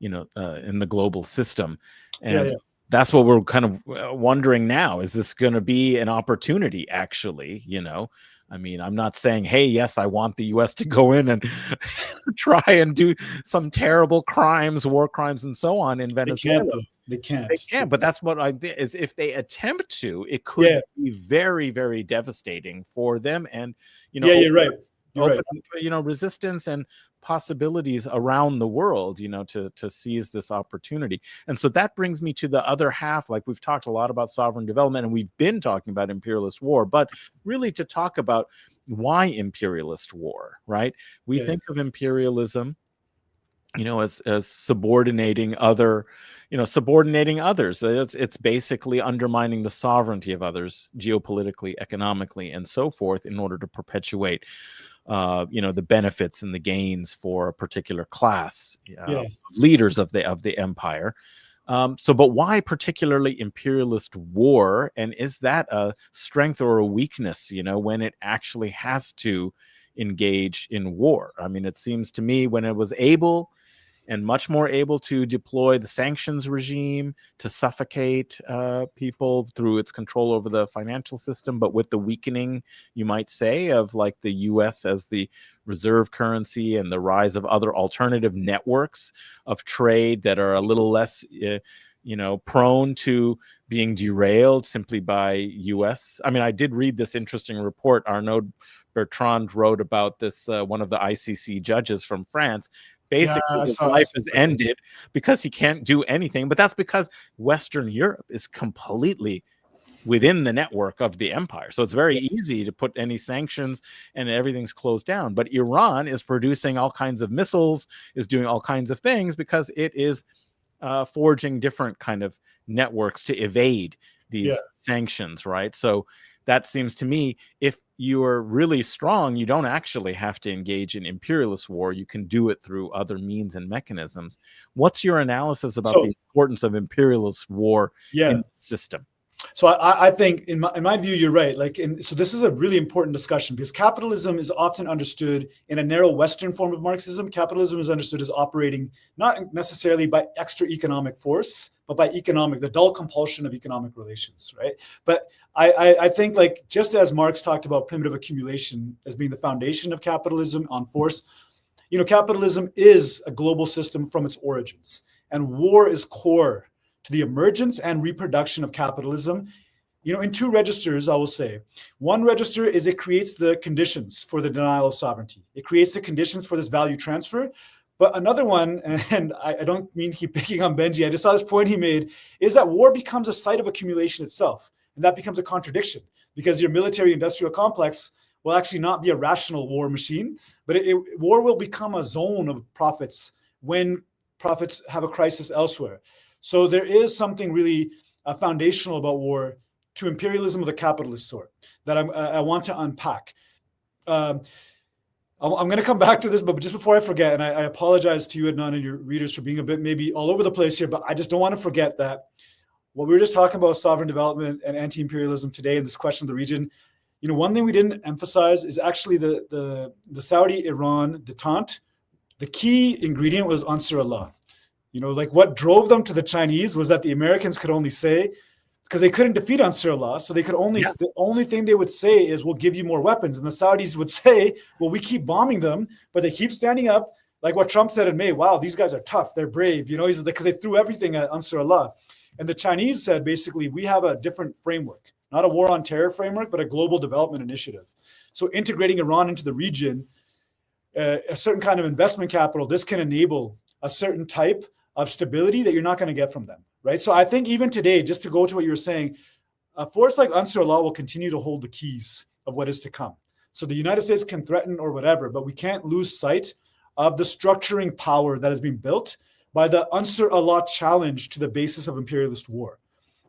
in the global system. And Yeah. that's what we're kind of wondering now. Is this going to be an opportunity, actually? I mean, I'm not saying, hey, yes, I want the US to go in and try and do some terrible crimes, war crimes, and so on in They Venezuela. can't, though. They can't. They can, but that's what is if they attempt to, it could Yeah. be very, very devastating for them, and Yeah, you're right. You're open right. up, resistance and possibilities around the world, to seize this opportunity. And so that brings me to the other half. Like, we've talked a lot about sovereign development, and we've been talking about imperialist war, but really to talk about why imperialist war, right? We think of imperialism, as subordinating others. It's basically undermining the sovereignty of others geopolitically, economically, and so forth in order to perpetuate the benefits and the gains for a particular class, leaders of the empire. But why particularly imperialist war? And is that a strength or a weakness, when it actually has to engage in war? I mean, it seems to me when it was able and much more able to deploy the sanctions regime to suffocate people through its control over the financial system, but with the weakening, you might say, of like the US as the reserve currency and the rise of other alternative networks of trade that are a little less prone to being derailed simply by US. I mean, I did read this interesting report Arnaud Bertrand wrote about this, one of the ICC judges from France. Basically, his life has ended because he can't do anything. But that's because Western Europe is completely within the network of the empire. So it's very easy to put any sanctions and everything's closed down. But Iran is producing all kinds of missiles, is doing all kinds of things because it is forging different kind of networks to evade these sanctions, right? So that seems to me, if you are really strong, you don't actually have to engage in imperialist war. You can do it through other means and mechanisms. What's your analysis about the importance of imperialist war in the system? So I think in my view, you're right. So this is a really important discussion because capitalism is often understood in a narrow Western form of Marxism. Capitalism is understood as operating not necessarily by extra economic force, but by the dull compulsion of economic relations, right? But I think, like, just as Marx talked about primitive accumulation as being the foundation of capitalism on force, capitalism is a global system from its origins, and war is core to the emergence and reproduction of capitalism, in two registers, I will say. One register is it creates the conditions for the denial of sovereignty. It creates the conditions for this value transfer. But another one, and I don't mean to keep picking on Benji, I just saw this point he made, is that war becomes a site of accumulation itself. And that becomes a contradiction because your military-industrial complex will actually not be a rational war machine, but war will become a zone of profits when profits have a crisis elsewhere. So there is something really foundational about war to imperialism of the capitalist sort that I want to unpack. I'm going to come back to this, but just before I forget, and I apologize to you, Adnan, and your readers for being a bit maybe all over the place here, but I just don't want to forget that what we were just talking about, sovereign development and anti-imperialism today in this question of the region, one thing we didn't emphasize is actually the Saudi-Iran detente. The key ingredient was Ansar Allah. Like what drove them to the Chinese was that the Americans could only say, because they couldn't defeat Ansar Allah, so they could only, the only thing they would say is, we'll give you more weapons. And the Saudis would say, well, we keep bombing them, but they keep standing up. Like what Trump said in May, wow, these guys are tough, they're brave, because they threw everything at Ansar Allah. And the Chinese said, basically, we have a different framework, not a war on terror framework, but a global development initiative. So integrating Iran into the region, a certain kind of investment capital, this can enable a certain type of stability that you're not going to get from them, right? So I think even today, just to go to what you were saying, a force like Ansar Allah will continue to hold the keys of what is to come. So the United States can threaten or whatever, but we can't lose sight of the structuring power that has been built by the Ansar Allah challenge to the basis of imperialist war,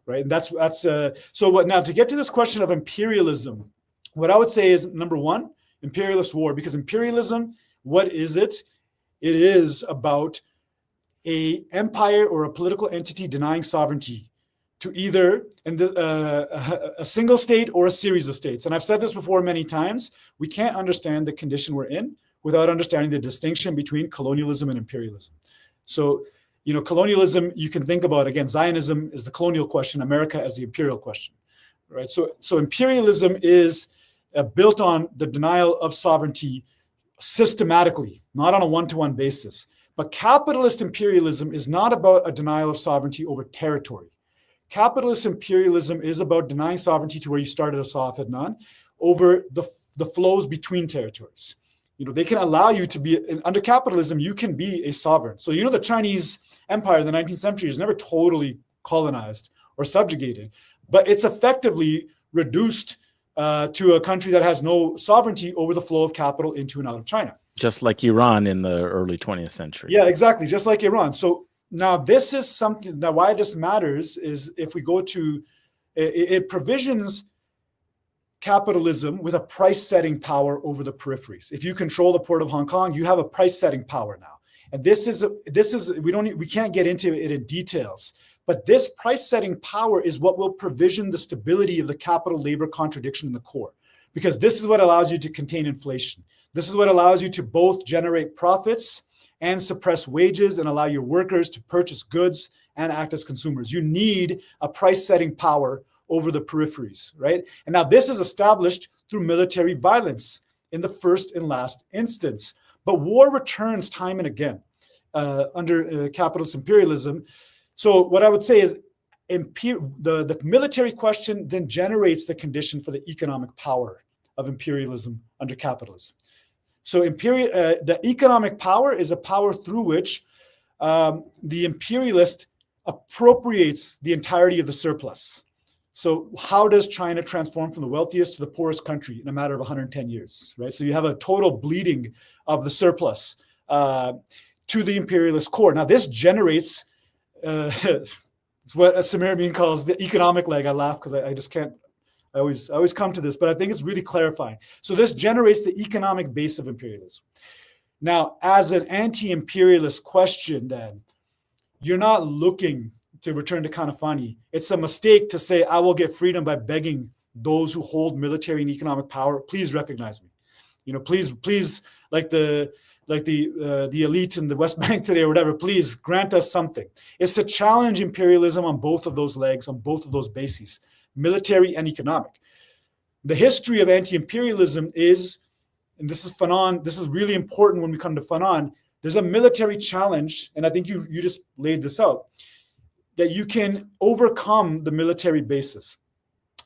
right? And that's so what now to get to this question of imperialism, what I would say is, number one, imperialist war, because imperialism, what is it? It is about a empire or a political entity denying sovereignty to either a single state or a series of states. And I've said this before many times, we can't understand the condition we're in without understanding the distinction between colonialism and imperialism. So, colonialism, you can think about, again, Zionism is the colonial question, America as the imperial question, right? So imperialism is built on the denial of sovereignty systematically, not on a one-to-one basis. But capitalist imperialism is not about a denial of sovereignty over territory. Capitalist imperialism is about denying sovereignty, to where you started us off, Adnan, over the flows between territories. They can allow you to be, under capitalism, you can be a sovereign. So, the Chinese empire in the 19th century is never totally colonized or subjugated, but it's effectively reduced to a country that has no sovereignty over the flow of capital into and out of China. Just like Iran in the early 20th century. Yeah, exactly. Just like Iran. So now this is something that, why this matters is, if we go to, it provisions capitalism with a price setting power over the peripheries. If you control the port of Hong Kong, you have a price setting power now. And this is we can't get into it in details, but this price setting power is what will provision the stability of the capital labor contradiction in the core, because this is what allows you to contain inflation. This is what allows you to both generate profits and suppress wages and allow your workers to purchase goods and act as consumers. You need a price setting power over the peripheries, right? And now this is established through military violence in the first and last instance. But war returns time and again under capitalist imperialism. So what I would say is the military question then generates the condition for the economic power of imperialism under capitalism. So the economic power is a power through which the imperialist appropriates the entirety of the surplus. So how does China transform from the wealthiest to the poorest country in a matter of 110 years, right? So you have a total bleeding of the surplus to the imperialist core. Now this generates, it's what Samir Amin calls the economic leg. I laugh because I just can't, I always come to this, but I think it's really clarifying. So this generates the economic base of imperialism. Now, as an anti-imperialist question, then, you're not looking to return to Kanafani. It's a mistake to say, I will get freedom by begging those who hold military and economic power, please recognize me. Please, like the elite in the West Bank today or whatever, please grant us something. It's to challenge imperialism on both of those legs, on both of those bases, military and economic. The history of anti-imperialism is, and this is Fanon, this is really important when we come to Fanon, there's a military challenge, and I think you just laid this out, that you can overcome the military basis.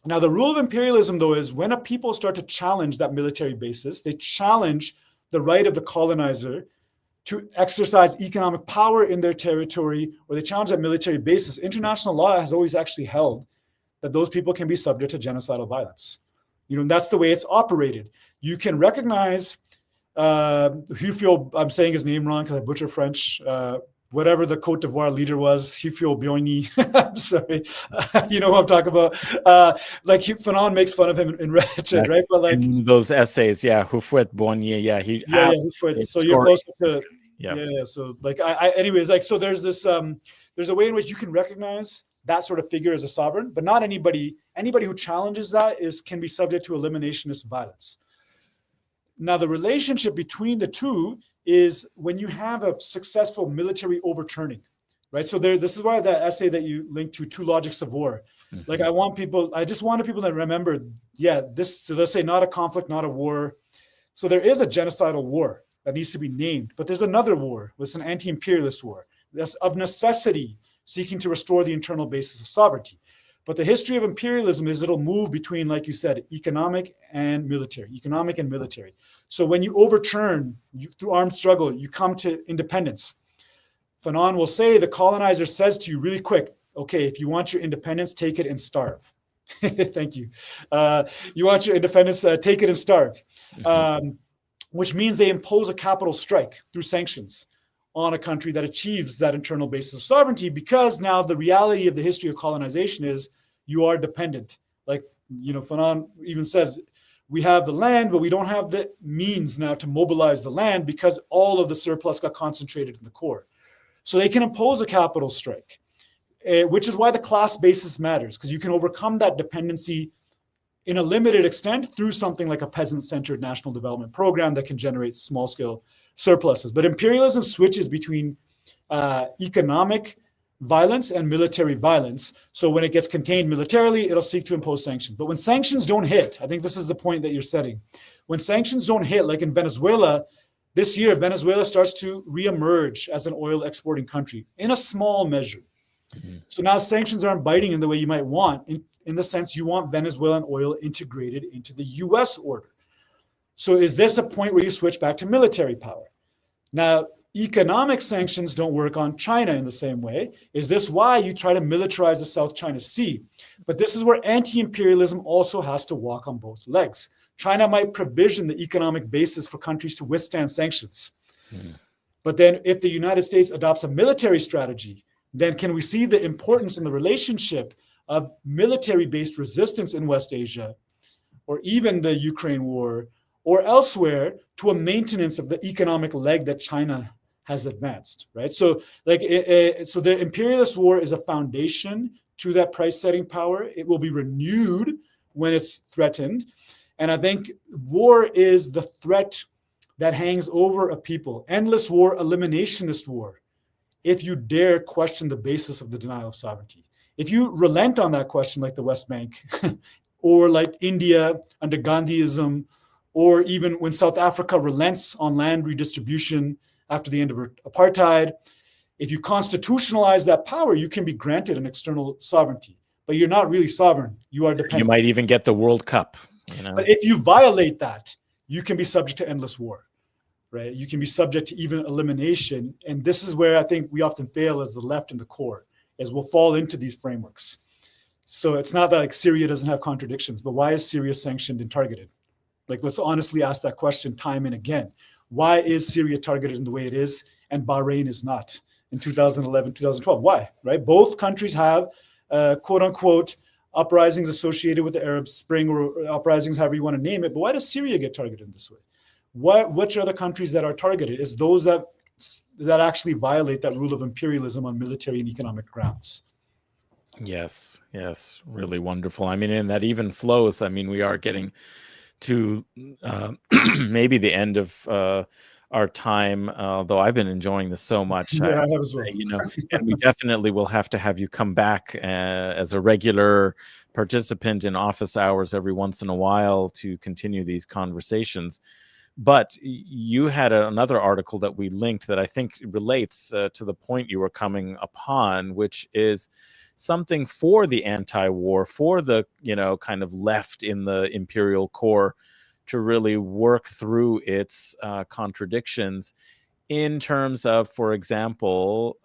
Now, the rule of imperialism, though, is when a people start to challenge that military basis, they challenge the right of the colonizer to exercise economic power in their territory, or they challenge that military basis. International law has always actually held that those people can be subject to genocidal violence. That's the way it's operated. You can recognize, Hufio, I'm saying his name wrong because I butcher French, whatever the Cote d'Ivoire leader was, Hufio Boigny, I'm sorry, you know what I'm talking about. Like Fanon makes fun of him in Ratchet, right? But like in those essays, Hufouet Boigny, Hufouet. So you're close to, yes. Yeah. So like, anyways, like, so there's this, there's a way in which you can recognize that sort of figure as a sovereign, but not anybody who challenges that can be subject to eliminationist violence. Now, the relationship between the two is when you have a successful military overturning, right? So this is why that essay that you linked to, Two Logics of War, like I just wanted people to remember, so let's say not a conflict, not a war. So there is a genocidal war that needs to be named, but there's another war, it's an anti-imperialist war. That's of necessity seeking to restore the internal basis of sovereignty. But the history of imperialism is it'll move between, like you said, economic and military. So when you overturn, through armed struggle, you come to independence. Fanon will say, the colonizer says to you really quick, okay, if you want your independence, take it and starve. Thank you. You want your independence, take it and starve. Which means they impose a capital strike through sanctions on a country that achieves that internal basis of sovereignty, because now the reality of the history of colonization is you are dependent. Like, Fanon even says, we have the land, but we don't have the means now to mobilize the land because all of the surplus got concentrated in the core. So they can impose a capital strike. which is why the class basis matters, because you can overcome that dependency in a limited extent through something like a peasant-centered national development program that can generate small-scale surpluses. But imperialism switches between economic violence and military violence. So when it gets contained militarily, it'll seek to impose sanctions. But when sanctions don't hit, I think this is the point that you're setting. When sanctions don't hit, like in Venezuela, this year, Venezuela starts to reemerge as an oil exporting country in a small measure. Mm-hmm. So now sanctions aren't biting in the way you might want, in the sense you want Venezuelan oil integrated into the US order. So is this a point where you switch back to military power? Now, economic sanctions don't work on China in the same way. Is this why you try to militarize the South China Sea? But this is where anti-imperialism also has to walk on both legs. China might provision the economic basis for countries to withstand sanctions. Mm. But then if the United States adopts a military strategy, then can we see the importance in the relationship of military-based resistance in West Asia, or even the Ukraine war, or elsewhere, to a maintenance of the economic leg that China has advanced, right? So, so the imperialist war is a foundation to that price-setting power. It will be renewed when it's threatened, and I think war is the threat that hangs over a people. Endless war, eliminationist war. If you dare question the basis of the denial of sovereignty, if you relent on that question, like the West Bank, or like India under Gandhiism, or even when South Africa relents on land redistribution after the end of apartheid, if you constitutionalize that power, you can be granted an external sovereignty, but you're not really sovereign. You are dependent. You might even get the World Cup. You know? But if you violate that, you can be subject to endless war, right? You can be subject to even elimination. And this is where I think we often fail as the left and the core, as we'll fall into these frameworks. So it's not that like Syria doesn't have contradictions, but why is Syria sanctioned and targeted? Like, let's honestly ask that question time and again. Why is Syria targeted in the way it is and Bahrain is not in 2011, 2012? Why, right? Both countries have quote unquote uprisings associated with the Arab Spring, or uprisings, however you want to name it. But why does Syria get targeted in this way? Which are the countries that are targeted? It's those that actually violate that rule of imperialism on military and economic grounds. Yes, really wonderful. I mean, and that even flows. I mean, we are getting to maybe the end of our time, although I've been enjoying this so much. Yeah, I have as well. You know, and we definitely will have to have you come back as a regular participant in office hours every once in a while to continue these conversations. But you had another article that we linked that I think relates to the point you were coming upon, which is something for the anti-war, for the, you know, kind of left in the imperial core to really work through its contradictions in terms of, for example,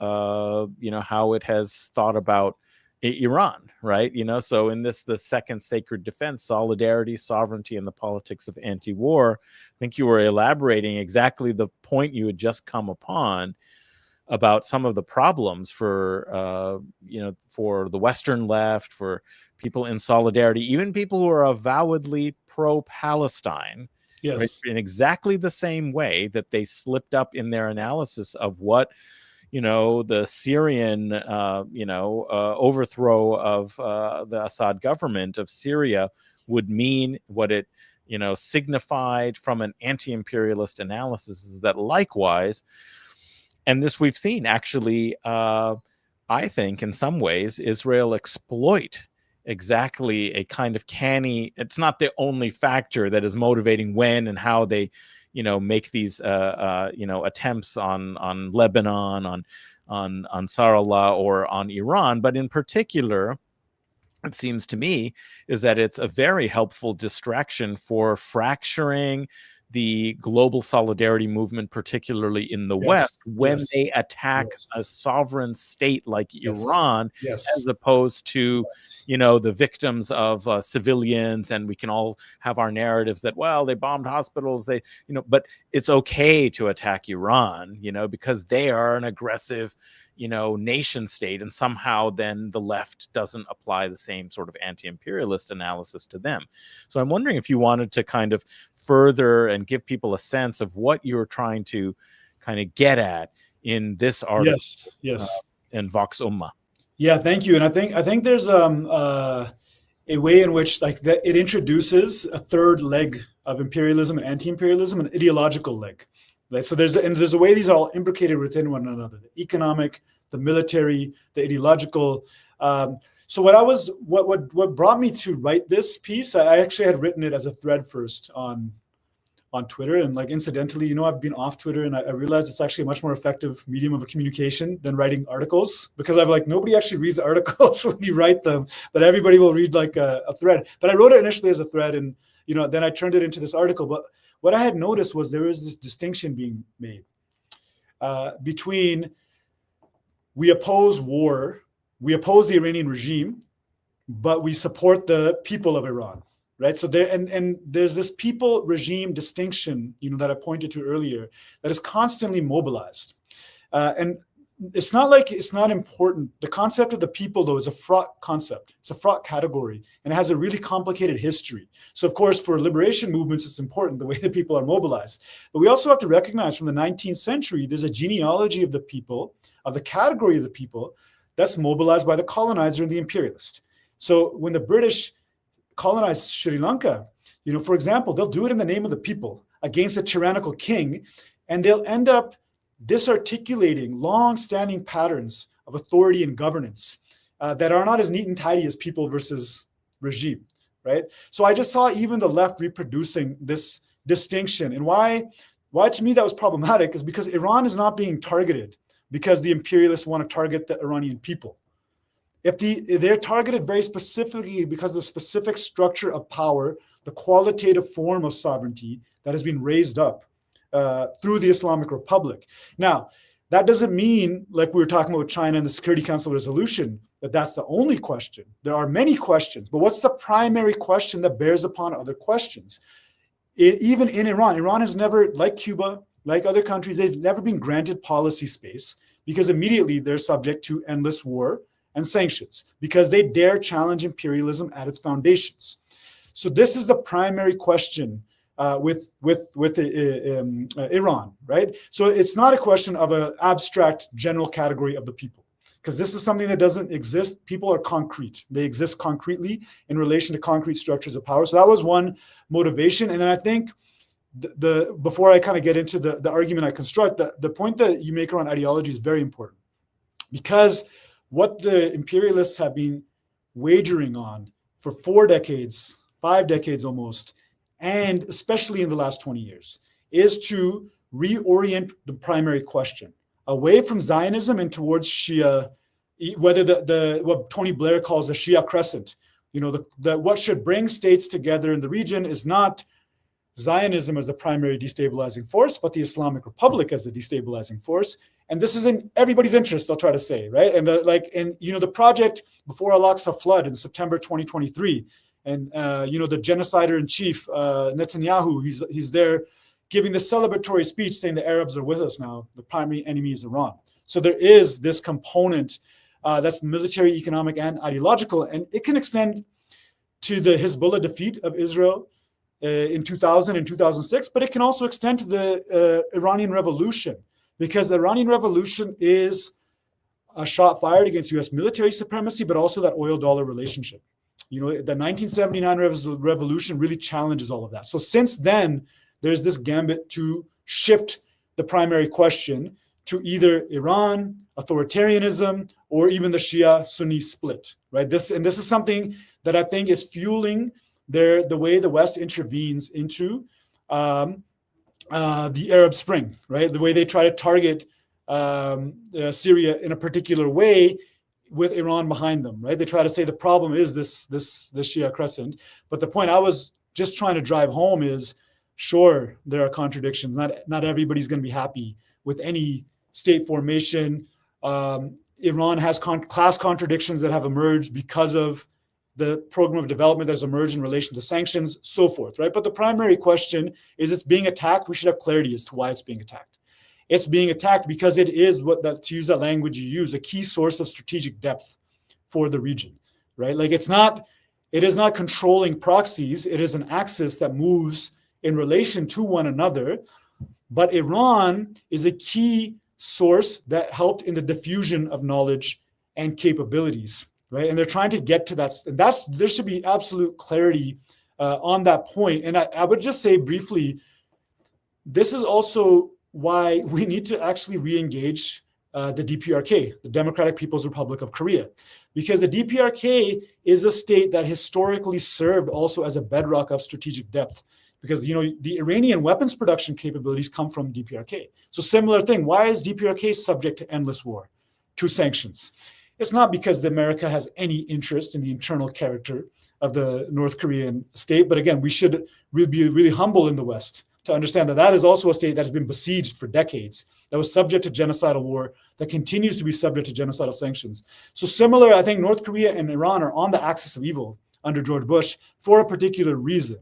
you know, how it has thought about Iran, right? You know, so in this, the second sacred defense, solidarity, sovereignty, and the politics of anti-war, I think you were elaborating exactly the point you had just come upon about some of the problems for, you know, for the Western left, for people in solidarity, even people who are avowedly pro-Palestine, yes, right? In exactly the same way that they slipped up in their analysis of what, you know, the Syrian, overthrow of the Assad government of Syria would mean, what it, you know, signified from an anti-imperialist analysis, is that likewise, and this we've seen actually, I think in some ways, Israel exploit exactly a kind of canny, it's not the only factor that is motivating when and how they, you know, make these, attempts on Lebanon, on Ansarallah, or on Iran. But in particular, it seems to me, is that it's a very helpful distraction for fracturing the global solidarity movement, particularly in the West, when they attack a sovereign state like Iran, as opposed to, you know, the victims of civilians. And we can all have our narratives that, well, they bombed hospitals, they, you know, but it's okay to attack Iran, you know, because they are an aggressive, you know, nation state, and somehow then the left doesn't apply the same sort of anti-imperialist analysis to them. So I'm wondering if you wanted to kind of further and give people a sense of what you're trying to kind of get at in this article, yes. In Vox Umma. Yeah, thank you. And I think there's a way in which like that it introduces a third leg of imperialism and anti-imperialism, an ideological leg. Right? So there's a way these are all imbricated within one another: the economic, the military, the ideological. So what brought me to write this piece, I actually had written it as a thread first on Twitter. And like incidentally, I've been off Twitter, and I realized it's actually a much more effective medium of communication than writing articles, because I'm like, nobody actually reads articles when you write them, but everybody will read like a thread. But I wrote it initially as a thread, and then I turned it into this article. But what I had noticed was there is this distinction being made between we oppose war, we oppose the Iranian regime, but we support the people of Iran. Right. So there's this people regime distinction, that I pointed to earlier, that is constantly mobilized. And it's not like it's not important. The concept of the people, though, is a fraught concept. It's a fraught category, and it has a really complicated history. So, of course, for liberation movements, it's important the way that people are mobilized. But we also have to recognize from the 19th century, there's a genealogy of the people, of the category of the people, that's mobilized by the colonizer and the imperialist. So when the British colonize Sri Lanka, for example, they'll do it in the name of the people against a tyrannical king, and they'll end up disarticulating long-standing patterns of authority and governance that are not as neat and tidy as people versus regime, right? So I just saw even the left reproducing this distinction. And why to me that was problematic is because Iran is not being targeted because the imperialists want to target the Iranian people. If they're targeted very specifically because of the specific structure of power, the qualitative form of sovereignty that has been raised up through the Islamic Republic. Now, that doesn't mean, like we were talking about China and the Security Council resolution, that that's the only question. There are many questions, but what's the primary question that bears upon other questions? Even in Iran has never, like Cuba, like other countries, they've never been granted policy space because immediately they're subject to endless war and sanctions because they dare challenge imperialism at its foundations. So this is the primary question with Iran, right? So it's not a question of an abstract general category of the people, because this is something that doesn't exist. People are concrete. They exist concretely in relation to concrete structures of power. So that was one motivation. And then I think before I kind of get into the argument I construct, the point that you make around ideology is very important, because what the imperialists have been wagering on for 4 decades, 5 decades almost, and especially in the last 20 years, is to reorient the primary question away from Zionism and towards Shia, whether what Tony Blair calls the Shia crescent. What should bring states together in the region is not Zionism as the primary destabilizing force, but the Islamic Republic as the destabilizing force. And this is in everybody's interest, I'll try to say, right? And the project before Al-Aqsa flood in September 2023, and the genocider in chief, Netanyahu, he's there giving the celebratory speech saying the Arabs are with us now. The primary enemy is Iran. So there is this component that's military, economic, and ideological, and it can extend to the Hezbollah defeat of Israel in 2000 and 2006, but it can also extend to the Iranian Revolution, because the Iranian Revolution is a shot fired against U.S. military supremacy, but also that oil-dollar relationship. The 1979 revolution really challenges all of that. So since then, there's this gambit to shift the primary question to either Iran, authoritarianism, or even the Shia-Sunni split, right? This is something that I think is fueling the way the West intervenes into the Arab Spring, right? The way they try to target Syria in a particular way with Iran behind them, right? They try to say the problem is this Shia crescent. But the point I was just trying to drive home is, sure, there are contradictions. Not everybody's going to be happy with any state formation. Iran has class contradictions that have emerged because of the program of development that has emerged in relation to sanctions, so forth, right? But the primary question is, it's being attacked. We should have clarity as to why it's being attacked. It's being attacked because it is, to use that language you use, a key source of strategic depth for the region, right? Like it is not controlling proxies. It is an axis that moves in relation to one another. But Iran is a key source that helped in the diffusion of knowledge and capabilities, right? And they're trying to get to that. And there should be absolute clarity on that point. And I would just say briefly, this is also why we need to actually re-engage the DPRK, the Democratic People's Republic of Korea, because the DPRK is a state that historically served also as a bedrock of strategic depth, because the Iranian weapons production capabilities come from DPRK. So similar thing, why is DPRK subject to endless war, to sanctions? It's not because America has any interest in the internal character of the North Korean state, but again, we should be really humble in the West to understand that that is also a state that has been besieged for decades, that was subject to genocidal war, that continues to be subject to genocidal sanctions. So similar, I think North Korea and Iran are on the axis of evil under George Bush for a particular reason.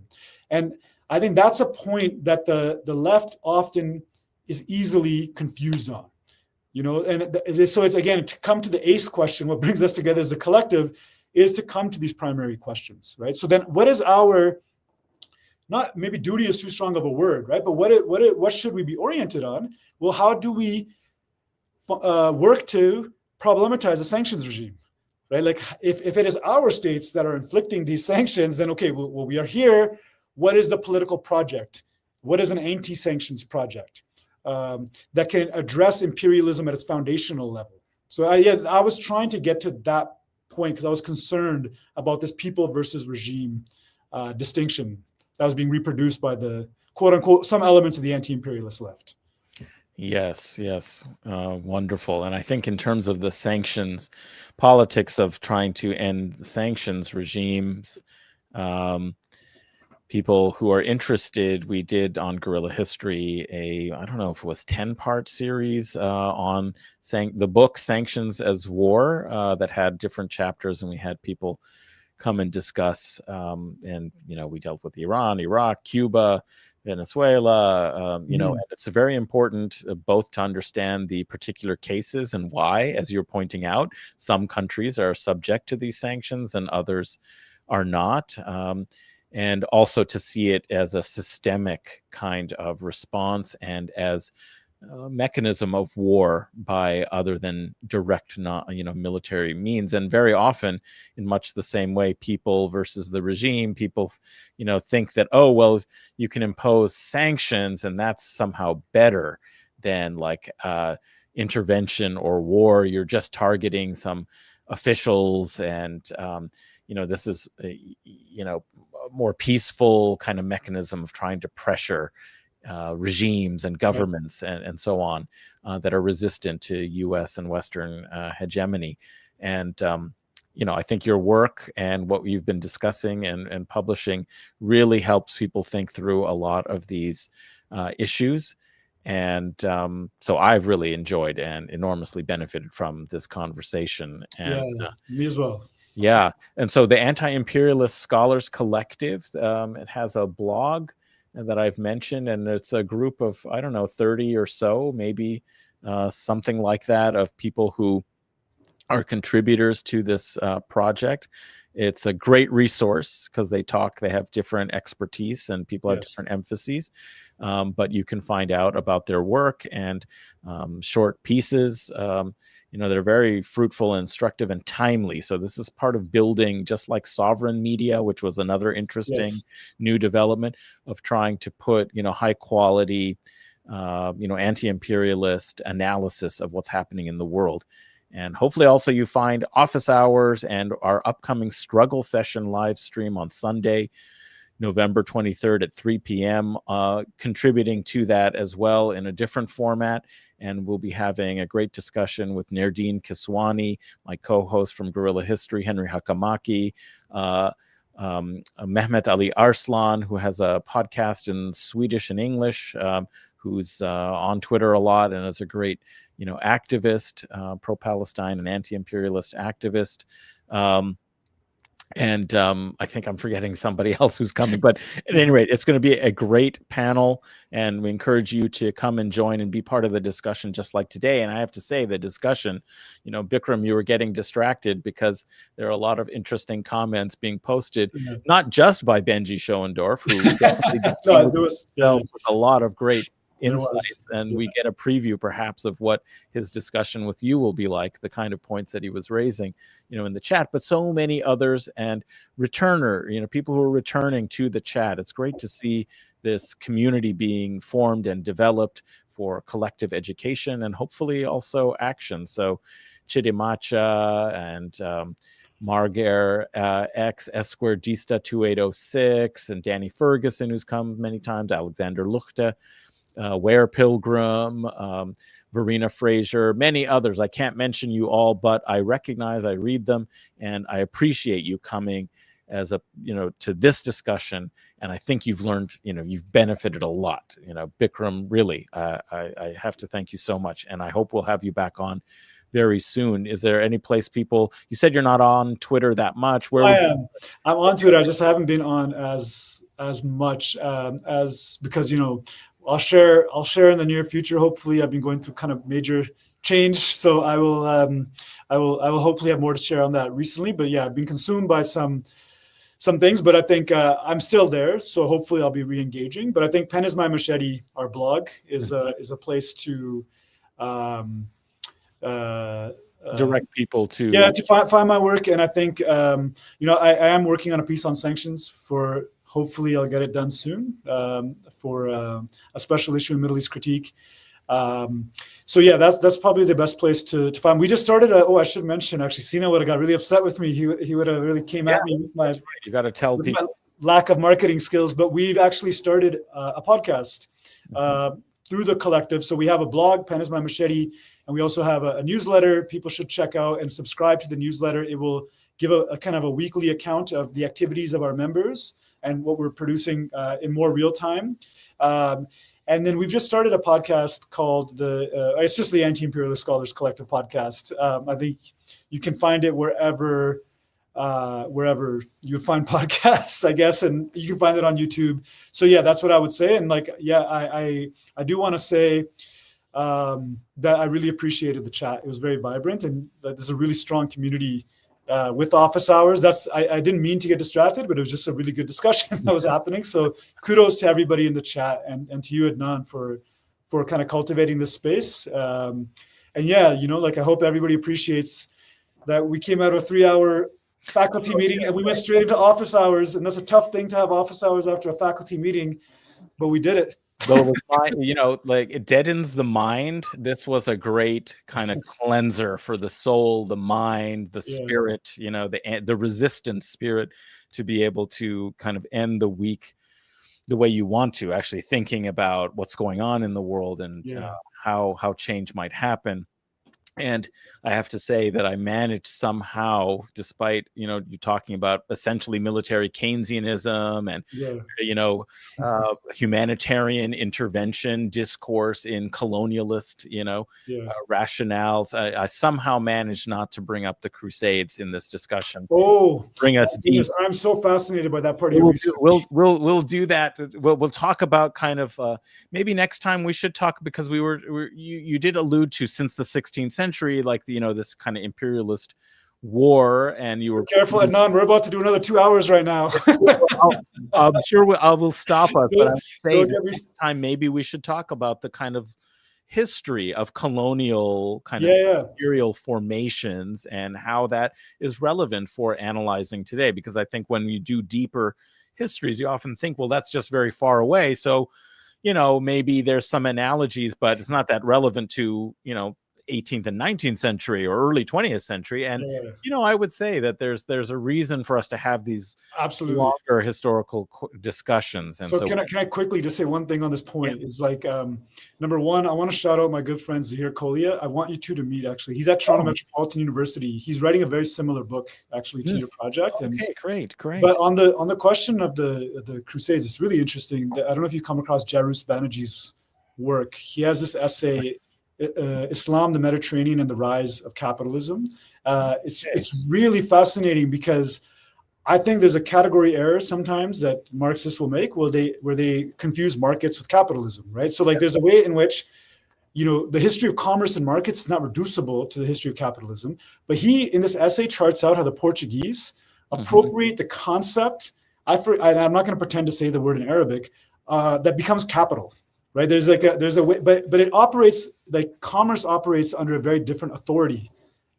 And I think that's a point that the left often is easily confused on. And so it's, again, to come to the ACE question, what brings us together as a collective is to come to these primary questions, right? So then what is our, not maybe duty is too strong of a word, right? But what should we be oriented on? Well, how do we work to problematize the sanctions regime, right? Like if it is our states that are inflicting these sanctions, then okay, well, we are here. What is the political project? What is an anti-sanctions project that can address imperialism at its foundational level? So I was trying to get to that point because I was concerned about this people versus regime distinction that was being reproduced by the quote unquote some elements of the anti-imperialist left. Yes, wonderful. And I think in terms of the sanctions politics of trying to end the sanctions regimes, people who are interested, we did on Guerrilla History I don't know if it was 10-part series on the book Sanctions as War that had different chapters, and we had people come and discuss. And we dealt with Iran, Iraq, Cuba, Venezuela. And it's very important both to understand the particular cases and why, as you're pointing out, some countries are subject to these sanctions and others are not. And also to see it as a systemic kind of response and as a mechanism of war by other than direct, military means. And very often, in much the same way, people versus the regime, people, think that, oh, well, you can impose sanctions and that's somehow better than like intervention or war. You're just targeting some officials and, this is, more peaceful kind of mechanism of trying to pressure regimes and governments and so on that are resistant to U.S. and Western hegemony. And, I think your work and what you've been discussing and publishing really helps people think through a lot of these issues. And so I've really enjoyed and enormously benefited from this conversation. And me as well. Yeah. And so the Anti-Imperialist Scholars Collective, it has a blog that I've mentioned, and it's a group of, 30 or so, maybe something like that, of people who are contributors to this project. It's a great resource because they have different expertise and people have different emphases. But you can find out about their work and short pieces. They're very fruitful, instructive, and timely. So this is part of building, just like Sovereign Media, which was another interesting new development of trying to put, high quality, anti-imperialist analysis of what's happening in the world. And hopefully also you find office hours and our upcoming struggle session live stream on Sunday, November 23rd at 3 p.m., contributing to that as well in a different format. And we'll be having a great discussion with Nerdine Kiswani, my co-host from Guerrilla History, Henry Hakamaki, Mehmet Ali Arslan, who has a podcast in Swedish and English, who's on Twitter a lot and is a great, activist, pro-Palestine and anti-imperialist activist. And I think I'm forgetting somebody else who's coming, but at any rate, it's going to be a great panel, and we encourage you to come and join and be part of the discussion, just like today. And I have to say, the discussion, Bikrum, you were getting distracted because there are a lot of interesting comments being posted, not just by Benji Schoendorf, who definitely with a lot of great insights, and we get a preview perhaps of what his discussion with you will be like, the kind of points that he was raising, in the chat, but so many others, and returner, people who are returning to the chat. It's great to see this community being formed and developed for collective education and hopefully also action. So Chidemacha and Marger X S2 Dista 2806 and Danny Ferguson, who's come many times, Alexander Luchte, Ware Pilgrim, Verena Fraser, many others. I can't mention you all, but I recognize, I read them, and I appreciate you coming as to this discussion. And I think you've learned, you've benefited a lot. Bikram, really, I have to thank you so much, and I hope we'll have you back on very soon. Is there any place you said you're not on Twitter that much? Where I am. I'm on Twitter. I just haven't been on as much as because I'll share in the near future. Hopefully, I've been going through kind of major change, so I will hopefully have more to share on that recently. But yeah, I've been consumed by some things, but I think I'm still there. So hopefully I'll be re-engaging. But I think Pen is My Machete, our blog, is a place to direct people to find my work. And I think I am working on a piece on sanctions for. Hopefully, I'll get it done soon for a special issue in Middle East critique. So yeah, that's probably the best place to find. We just started. I should mention actually, Sina would have got really upset with me. He would have really came at me with my. Right. You got to tell people lack of marketing skills, but we've actually started a podcast through the collective. So we have a blog, Pen is My Machete, and we also have a newsletter. People should check out and subscribe to the newsletter. It will give a kind of a weekly account of the activities of our members and what we're producing in more real time. And then we've just started a podcast called it's just the Anti-Imperialist Scholars Collective podcast. I think you can find it wherever you find podcasts, I guess, and you can find it on YouTube. So yeah, that's what I would say. And I do want to say that I really appreciated the chat. It was very vibrant, and there's a really strong community with office hours. I didn't mean to get distracted, but it was just a really good discussion that was happening. So kudos to everybody in the chat and to you, Adnan, for kind of cultivating this space. And yeah, I hope everybody appreciates that we came out of a 3-hour faculty meeting and we went straight into office hours. And that's a tough thing to have office hours after a faculty meeting, but we did it. Well, it deadens the mind. This was a great kind of cleanser for the soul, the mind, the spirit, the resistant spirit, to be able to kind of end the week the way you want to, actually thinking about what's going on in the world and how change might happen. And I have to say that I managed somehow, despite, you talking about essentially military Keynesianism and, humanitarian intervention discourse in colonialist, rationales. I somehow managed not to bring up the Crusades in this discussion. Oh, bring us deep. I'm so fascinated by that part of your research. We'll do that. We'll talk about kind of maybe next time we should talk, because you did allude to, since the 16th century, this kind of imperialist war, and you were careful, Adnan. We're about to do another 2 hours right now. I'm sure I will stop us, but I'm saying next time maybe we should talk about the kind of history of colonial kind of imperial formations and how that is relevant for analyzing today. Because I think when you do deeper histories, you often think, well, that's just very far away. So, maybe there's some analogies, but it's not that relevant to, 18th and 19th century or early 20th century. And, I would say that there's a reason for us to have these absolutely longer historical discussions. And so can I quickly just say one thing on this point? Is number one, I want to shout out my good friend Zahir Kolia. I want you two to meet, actually. He's at Toronto Metropolitan University. He's writing a very similar book, actually, to your project. And great. But on the question of the Crusades, it's really interesting. I don't know if you come across Jairus Banerjee's work. He has this essay, Islam, the Mediterranean, and the Rise of Capitalism. It's really fascinating, because I think there's a category error sometimes that Marxists will make where they confuse markets with capitalism, right? So there's a way in which, the history of commerce and markets is not reducible to the history of capitalism. But he, in this essay, charts out how the Portuguese appropriate the concept. I'm not going to pretend to say the word in Arabic, that becomes capital. right? There's a way, but it operates like commerce operates under a very different authority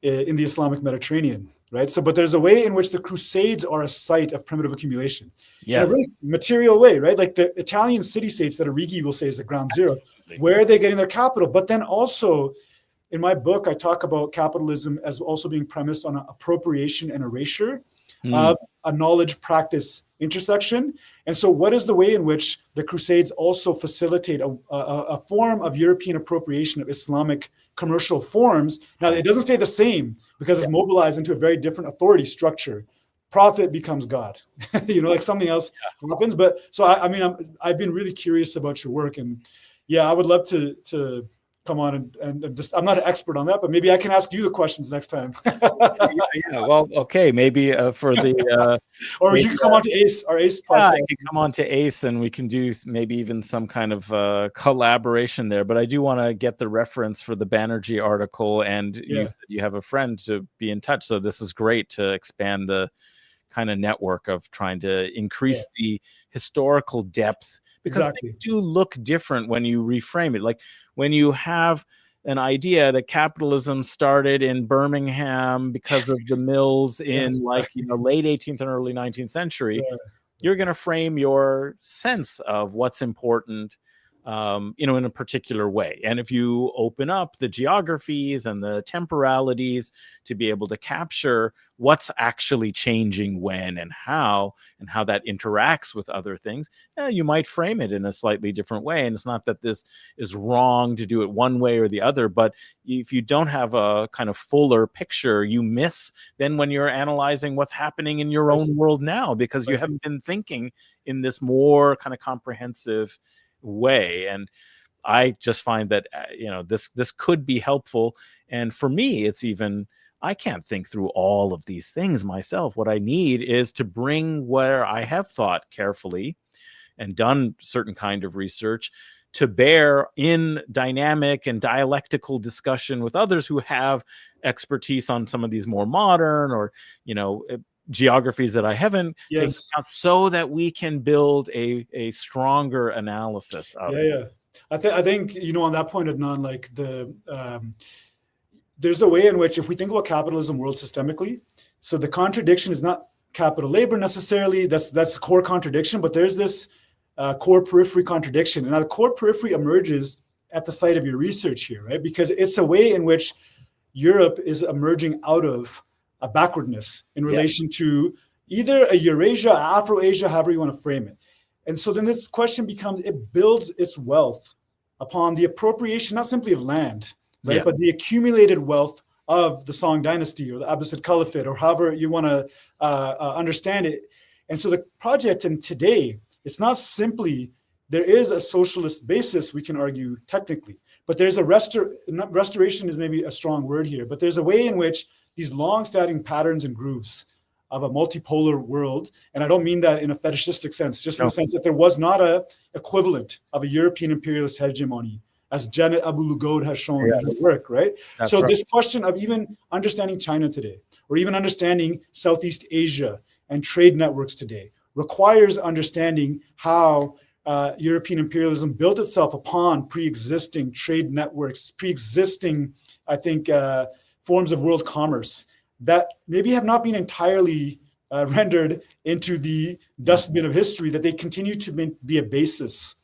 in the Islamic Mediterranean, right? So, but there's a way in which the Crusades are a site of primitive accumulation in a Yes. really material way, right? Like the Italian city-states that Arrighi will say is the ground zero. Absolutely. Where are they getting their capital? But then also in my book, I talk about capitalism as also being premised on appropriation and erasure of a knowledge practice intersection. And so what is the way in which the Crusades also facilitate a form of European appropriation of Islamic commercial forms? Now, it doesn't stay the same because it's mobilized into a very different authority structure. Profit becomes God, like something else happens. But so, I mean, I've been really curious about your work, and yeah, I would love to come on and just, I'm not an expert on that, but maybe I can ask you the questions next time. Yeah, well, okay, maybe for the or maybe, you can come on to our ACE I podcast. can come on to ACE and we can do maybe even some kind of collaboration there. But I do want to get the reference for the Banerjee article, and you said you have a friend to be in touch, so this is great to expand the kind of network of trying to increase the historical depth, because things do look different when you reframe it. Like when you have an idea that capitalism started in Birmingham because of the mills in late 18th and early 19th century, you're going to frame your sense of what's important in a particular way. And if you open up the geographies and the temporalities to be able to capture what's actually changing when and how that interacts with other things, you might frame it in a slightly different way. And it's not that this is wrong to do it one way or the other, but if you don't have a kind of fuller picture, you miss then when you're analyzing what's happening in your own world now, because you haven't been thinking in this more kind of comprehensive way. And I just find that this could be helpful. And for me, it's even, I can't think through all of these things myself. What I need is to bring where I have thought carefully and done certain kind of research to bear in dynamic and dialectical discussion with others who have expertise on some of these more modern or geographies that I haven't taken out, so that we can build a stronger analysis of it. I think on that point, Adnan, like there's a way in which, if we think about capitalism world systemically, so the contradiction is not capital labor necessarily, that's the core contradiction, but there's this core periphery contradiction. And now the core periphery emerges at the site of your research here, right? Because it's a way in which Europe is emerging out of a backwardness in relation to either a Eurasia, Afro-Asia, however you want to frame it. And so then this question becomes, it builds its wealth upon the appropriation, not simply of land, right, but the accumulated wealth of the Song dynasty or the Abbasid Caliphate, or however you want to understand it. And so the project, and today, it's not simply, there is a socialist basis, we can argue technically, but there's a restoration is maybe a strong word here, but there's a way in which these long-standing patterns and grooves of a multipolar world, and I don't mean that in a fetishistic sense, just in the sense that there was not a equivalent of a European imperialist hegemony, as Janet Abu-Lughod has shown in her work, right? So this question of even understanding China today, or even understanding Southeast Asia and trade networks today, requires understanding how European imperialism built itself upon pre-existing trade networks, pre-existing, I think, forms of world commerce that maybe have not been entirely rendered into the dustbin of history, that they continue to be a basis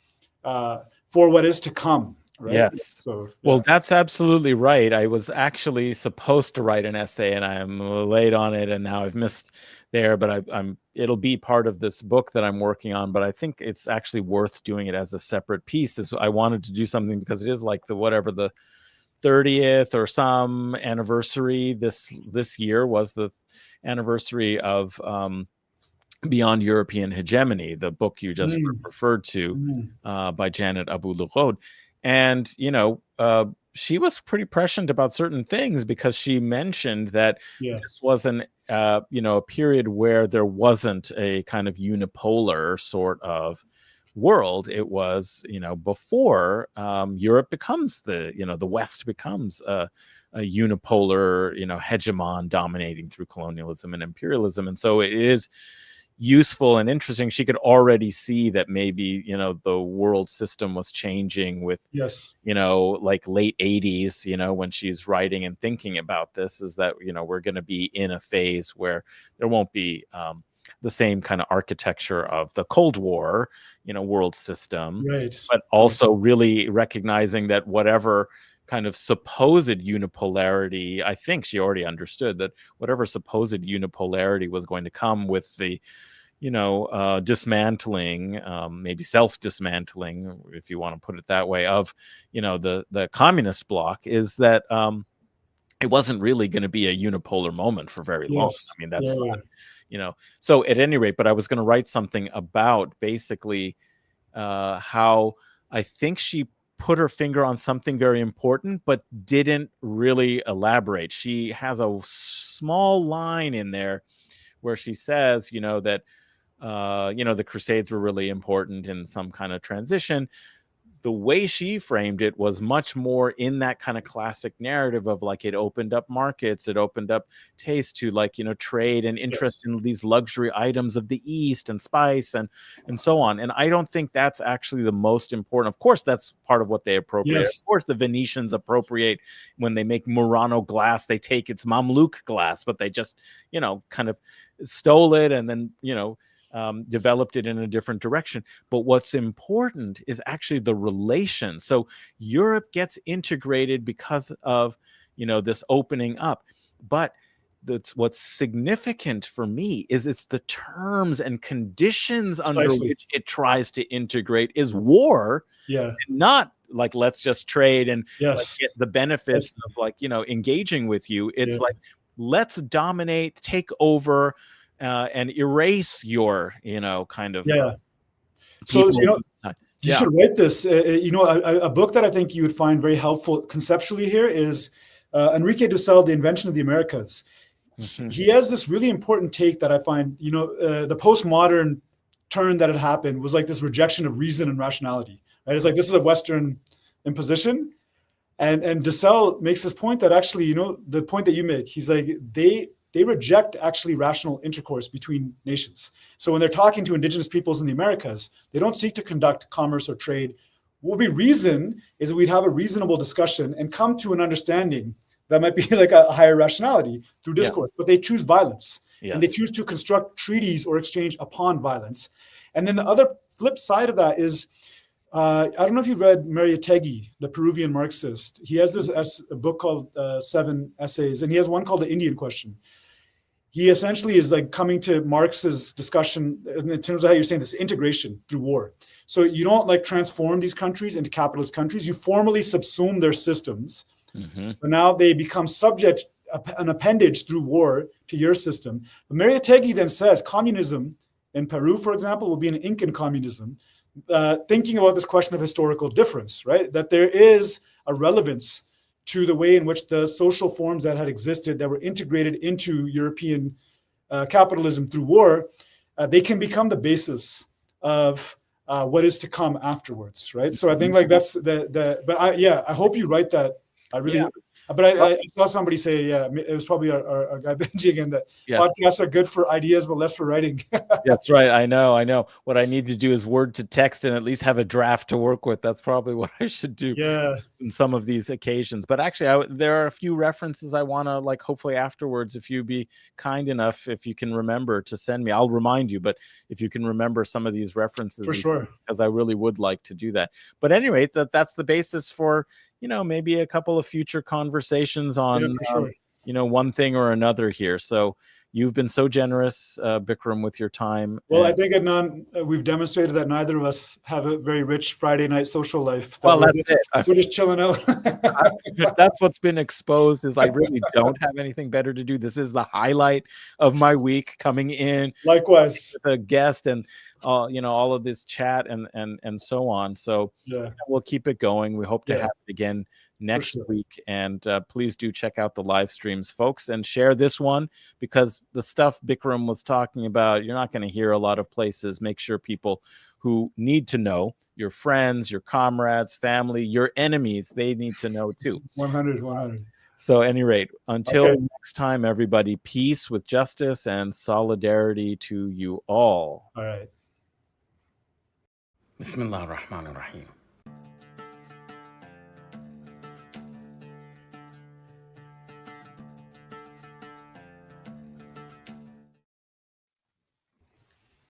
for what is to come. Right? Yes. So, well, that's absolutely right. I was actually supposed to write an essay, and I'm late on it, and now I've missed there. But it'll be part of this book that I'm working on. But I think it's actually worth doing it as a separate piece. I wanted to do something because it is like the 30th or some anniversary. This year was the anniversary of Beyond European Hegemony, the book you just referred to by Janet Abu-Lughod. And, she was pretty prescient about certain things, because she mentioned that this wasn't, a period where there wasn't a kind of unipolar sort of world. It was, before Europe becomes the West becomes a unipolar, hegemon dominating through colonialism and imperialism. And so it is, useful and interesting. She could already see that maybe, the world system was changing with, Yes. like late 80s, when she's writing and thinking about this, is that, we're going to be in a phase where there won't be the same kind of architecture of the Cold War, world system, Right. but also really recognizing that whatever kind of supposed unipolarity, I think she already understood that whatever supposed unipolarity was going to come with the, dismantling, maybe self-dismantling, if you want to put it that way, of, the communist bloc, is that it wasn't really going to be a unipolar moment for very long. Yes. I mean, that's not, so at any rate, but I was going to write something about basically how I think she put her finger on something very important, but didn't really elaborate. She has a small line in there where she says, that, the Crusades were really important in some kind of transition. The way she framed it was much more in that kind of classic narrative of like, it opened up markets, it opened up taste to like, trade and interest in these luxury items of the East and spice and so on. And I don't think that's actually the most important. Of course, that's part of what they appropriate. Yes. Of course, the Venetians appropriate when they make Murano glass, they take its Mamluk glass, but they just, kind of stole it and then, developed it in a different direction. But what's important is actually the relation. So Europe gets integrated because of, this opening up. But what's significant for me is it's the terms and conditions under which it tries to integrate is war. Yeah. Not like, let's just trade and yes. like, get the benefits of like, engaging with you. It's like, let's dominate, take over, and erase your, kind of. So, you should write this. A book that I think you would find very helpful conceptually here is Enrique Dussel, The Invention of the Americas. Mm-hmm. He has this really important take that I find, the postmodern turn that had happened was like this rejection of reason and rationality, right? It's like, this is a Western imposition. And Dussel makes this point that actually, the point that you make, he's like, they reject actually rational intercourse between nations. So when they're talking to indigenous peoples in the Americas, they don't seek to conduct commerce or trade. What we reason is that we'd have a reasonable discussion and come to an understanding that might be like a higher rationality through discourse, but they choose violence. And they choose to construct treaties or exchange upon violence. And then the other flip side of that is, I don't know if you've read Mariátegui, the Peruvian Marxist. He has this a book called 7 Essays, and he has one called The Indian Question. He essentially is like coming to Marx's discussion in terms of how you're saying this integration through war. So you don't like transform these countries into capitalist countries. You formally subsume their systems, but now they become subject, an appendage through war to your system. But Mariátegui then says communism in Peru, for example, will be an Incan communism, thinking about this question of historical difference, right? That there is a relevance to the way in which the social forms that had existed that were integrated into European capitalism through war, they can become the basis of what is to come afterwards, right? So I think like that's but I hope you write that. I really, but I saw somebody say, it was probably our guy Benji again, that podcasts are good for ideas, but less for writing. That's right. I know. What I need to do is word to text and at least have a draft to work with. That's probably what I should do in some of these occasions. But actually, there are a few references I want to like, hopefully afterwards, if you be kind enough, if you can remember to send me, I'll remind you, but if you can remember some of these references, for sure, because I really would like to do that. But anyway, that's the basis for, maybe a couple of future conversations on, one thing or another here. So you've been so generous, Bikrum, with your time. Well, I think, Adnan, we've demonstrated that neither of us have a very rich Friday night social life. Well, we're just chilling out. That's what's been exposed, is I really don't have anything better to do. This is the highlight of my week, coming in. Likewise. With a guest and all of this chat and so on. So we'll keep it going. We hope to have it again next week. And please do check out the live streams, folks, and share this one, because the stuff Bikrum was talking about, you're not going to hear a lot of places. Make sure people who need to know, your friends, your comrades, family, your enemies, they need to know too. 100. So, at any rate, until Okay. next time, everybody, peace with justice and solidarity to you all. All right. Bismillah ar-Rahman ar-Rahim.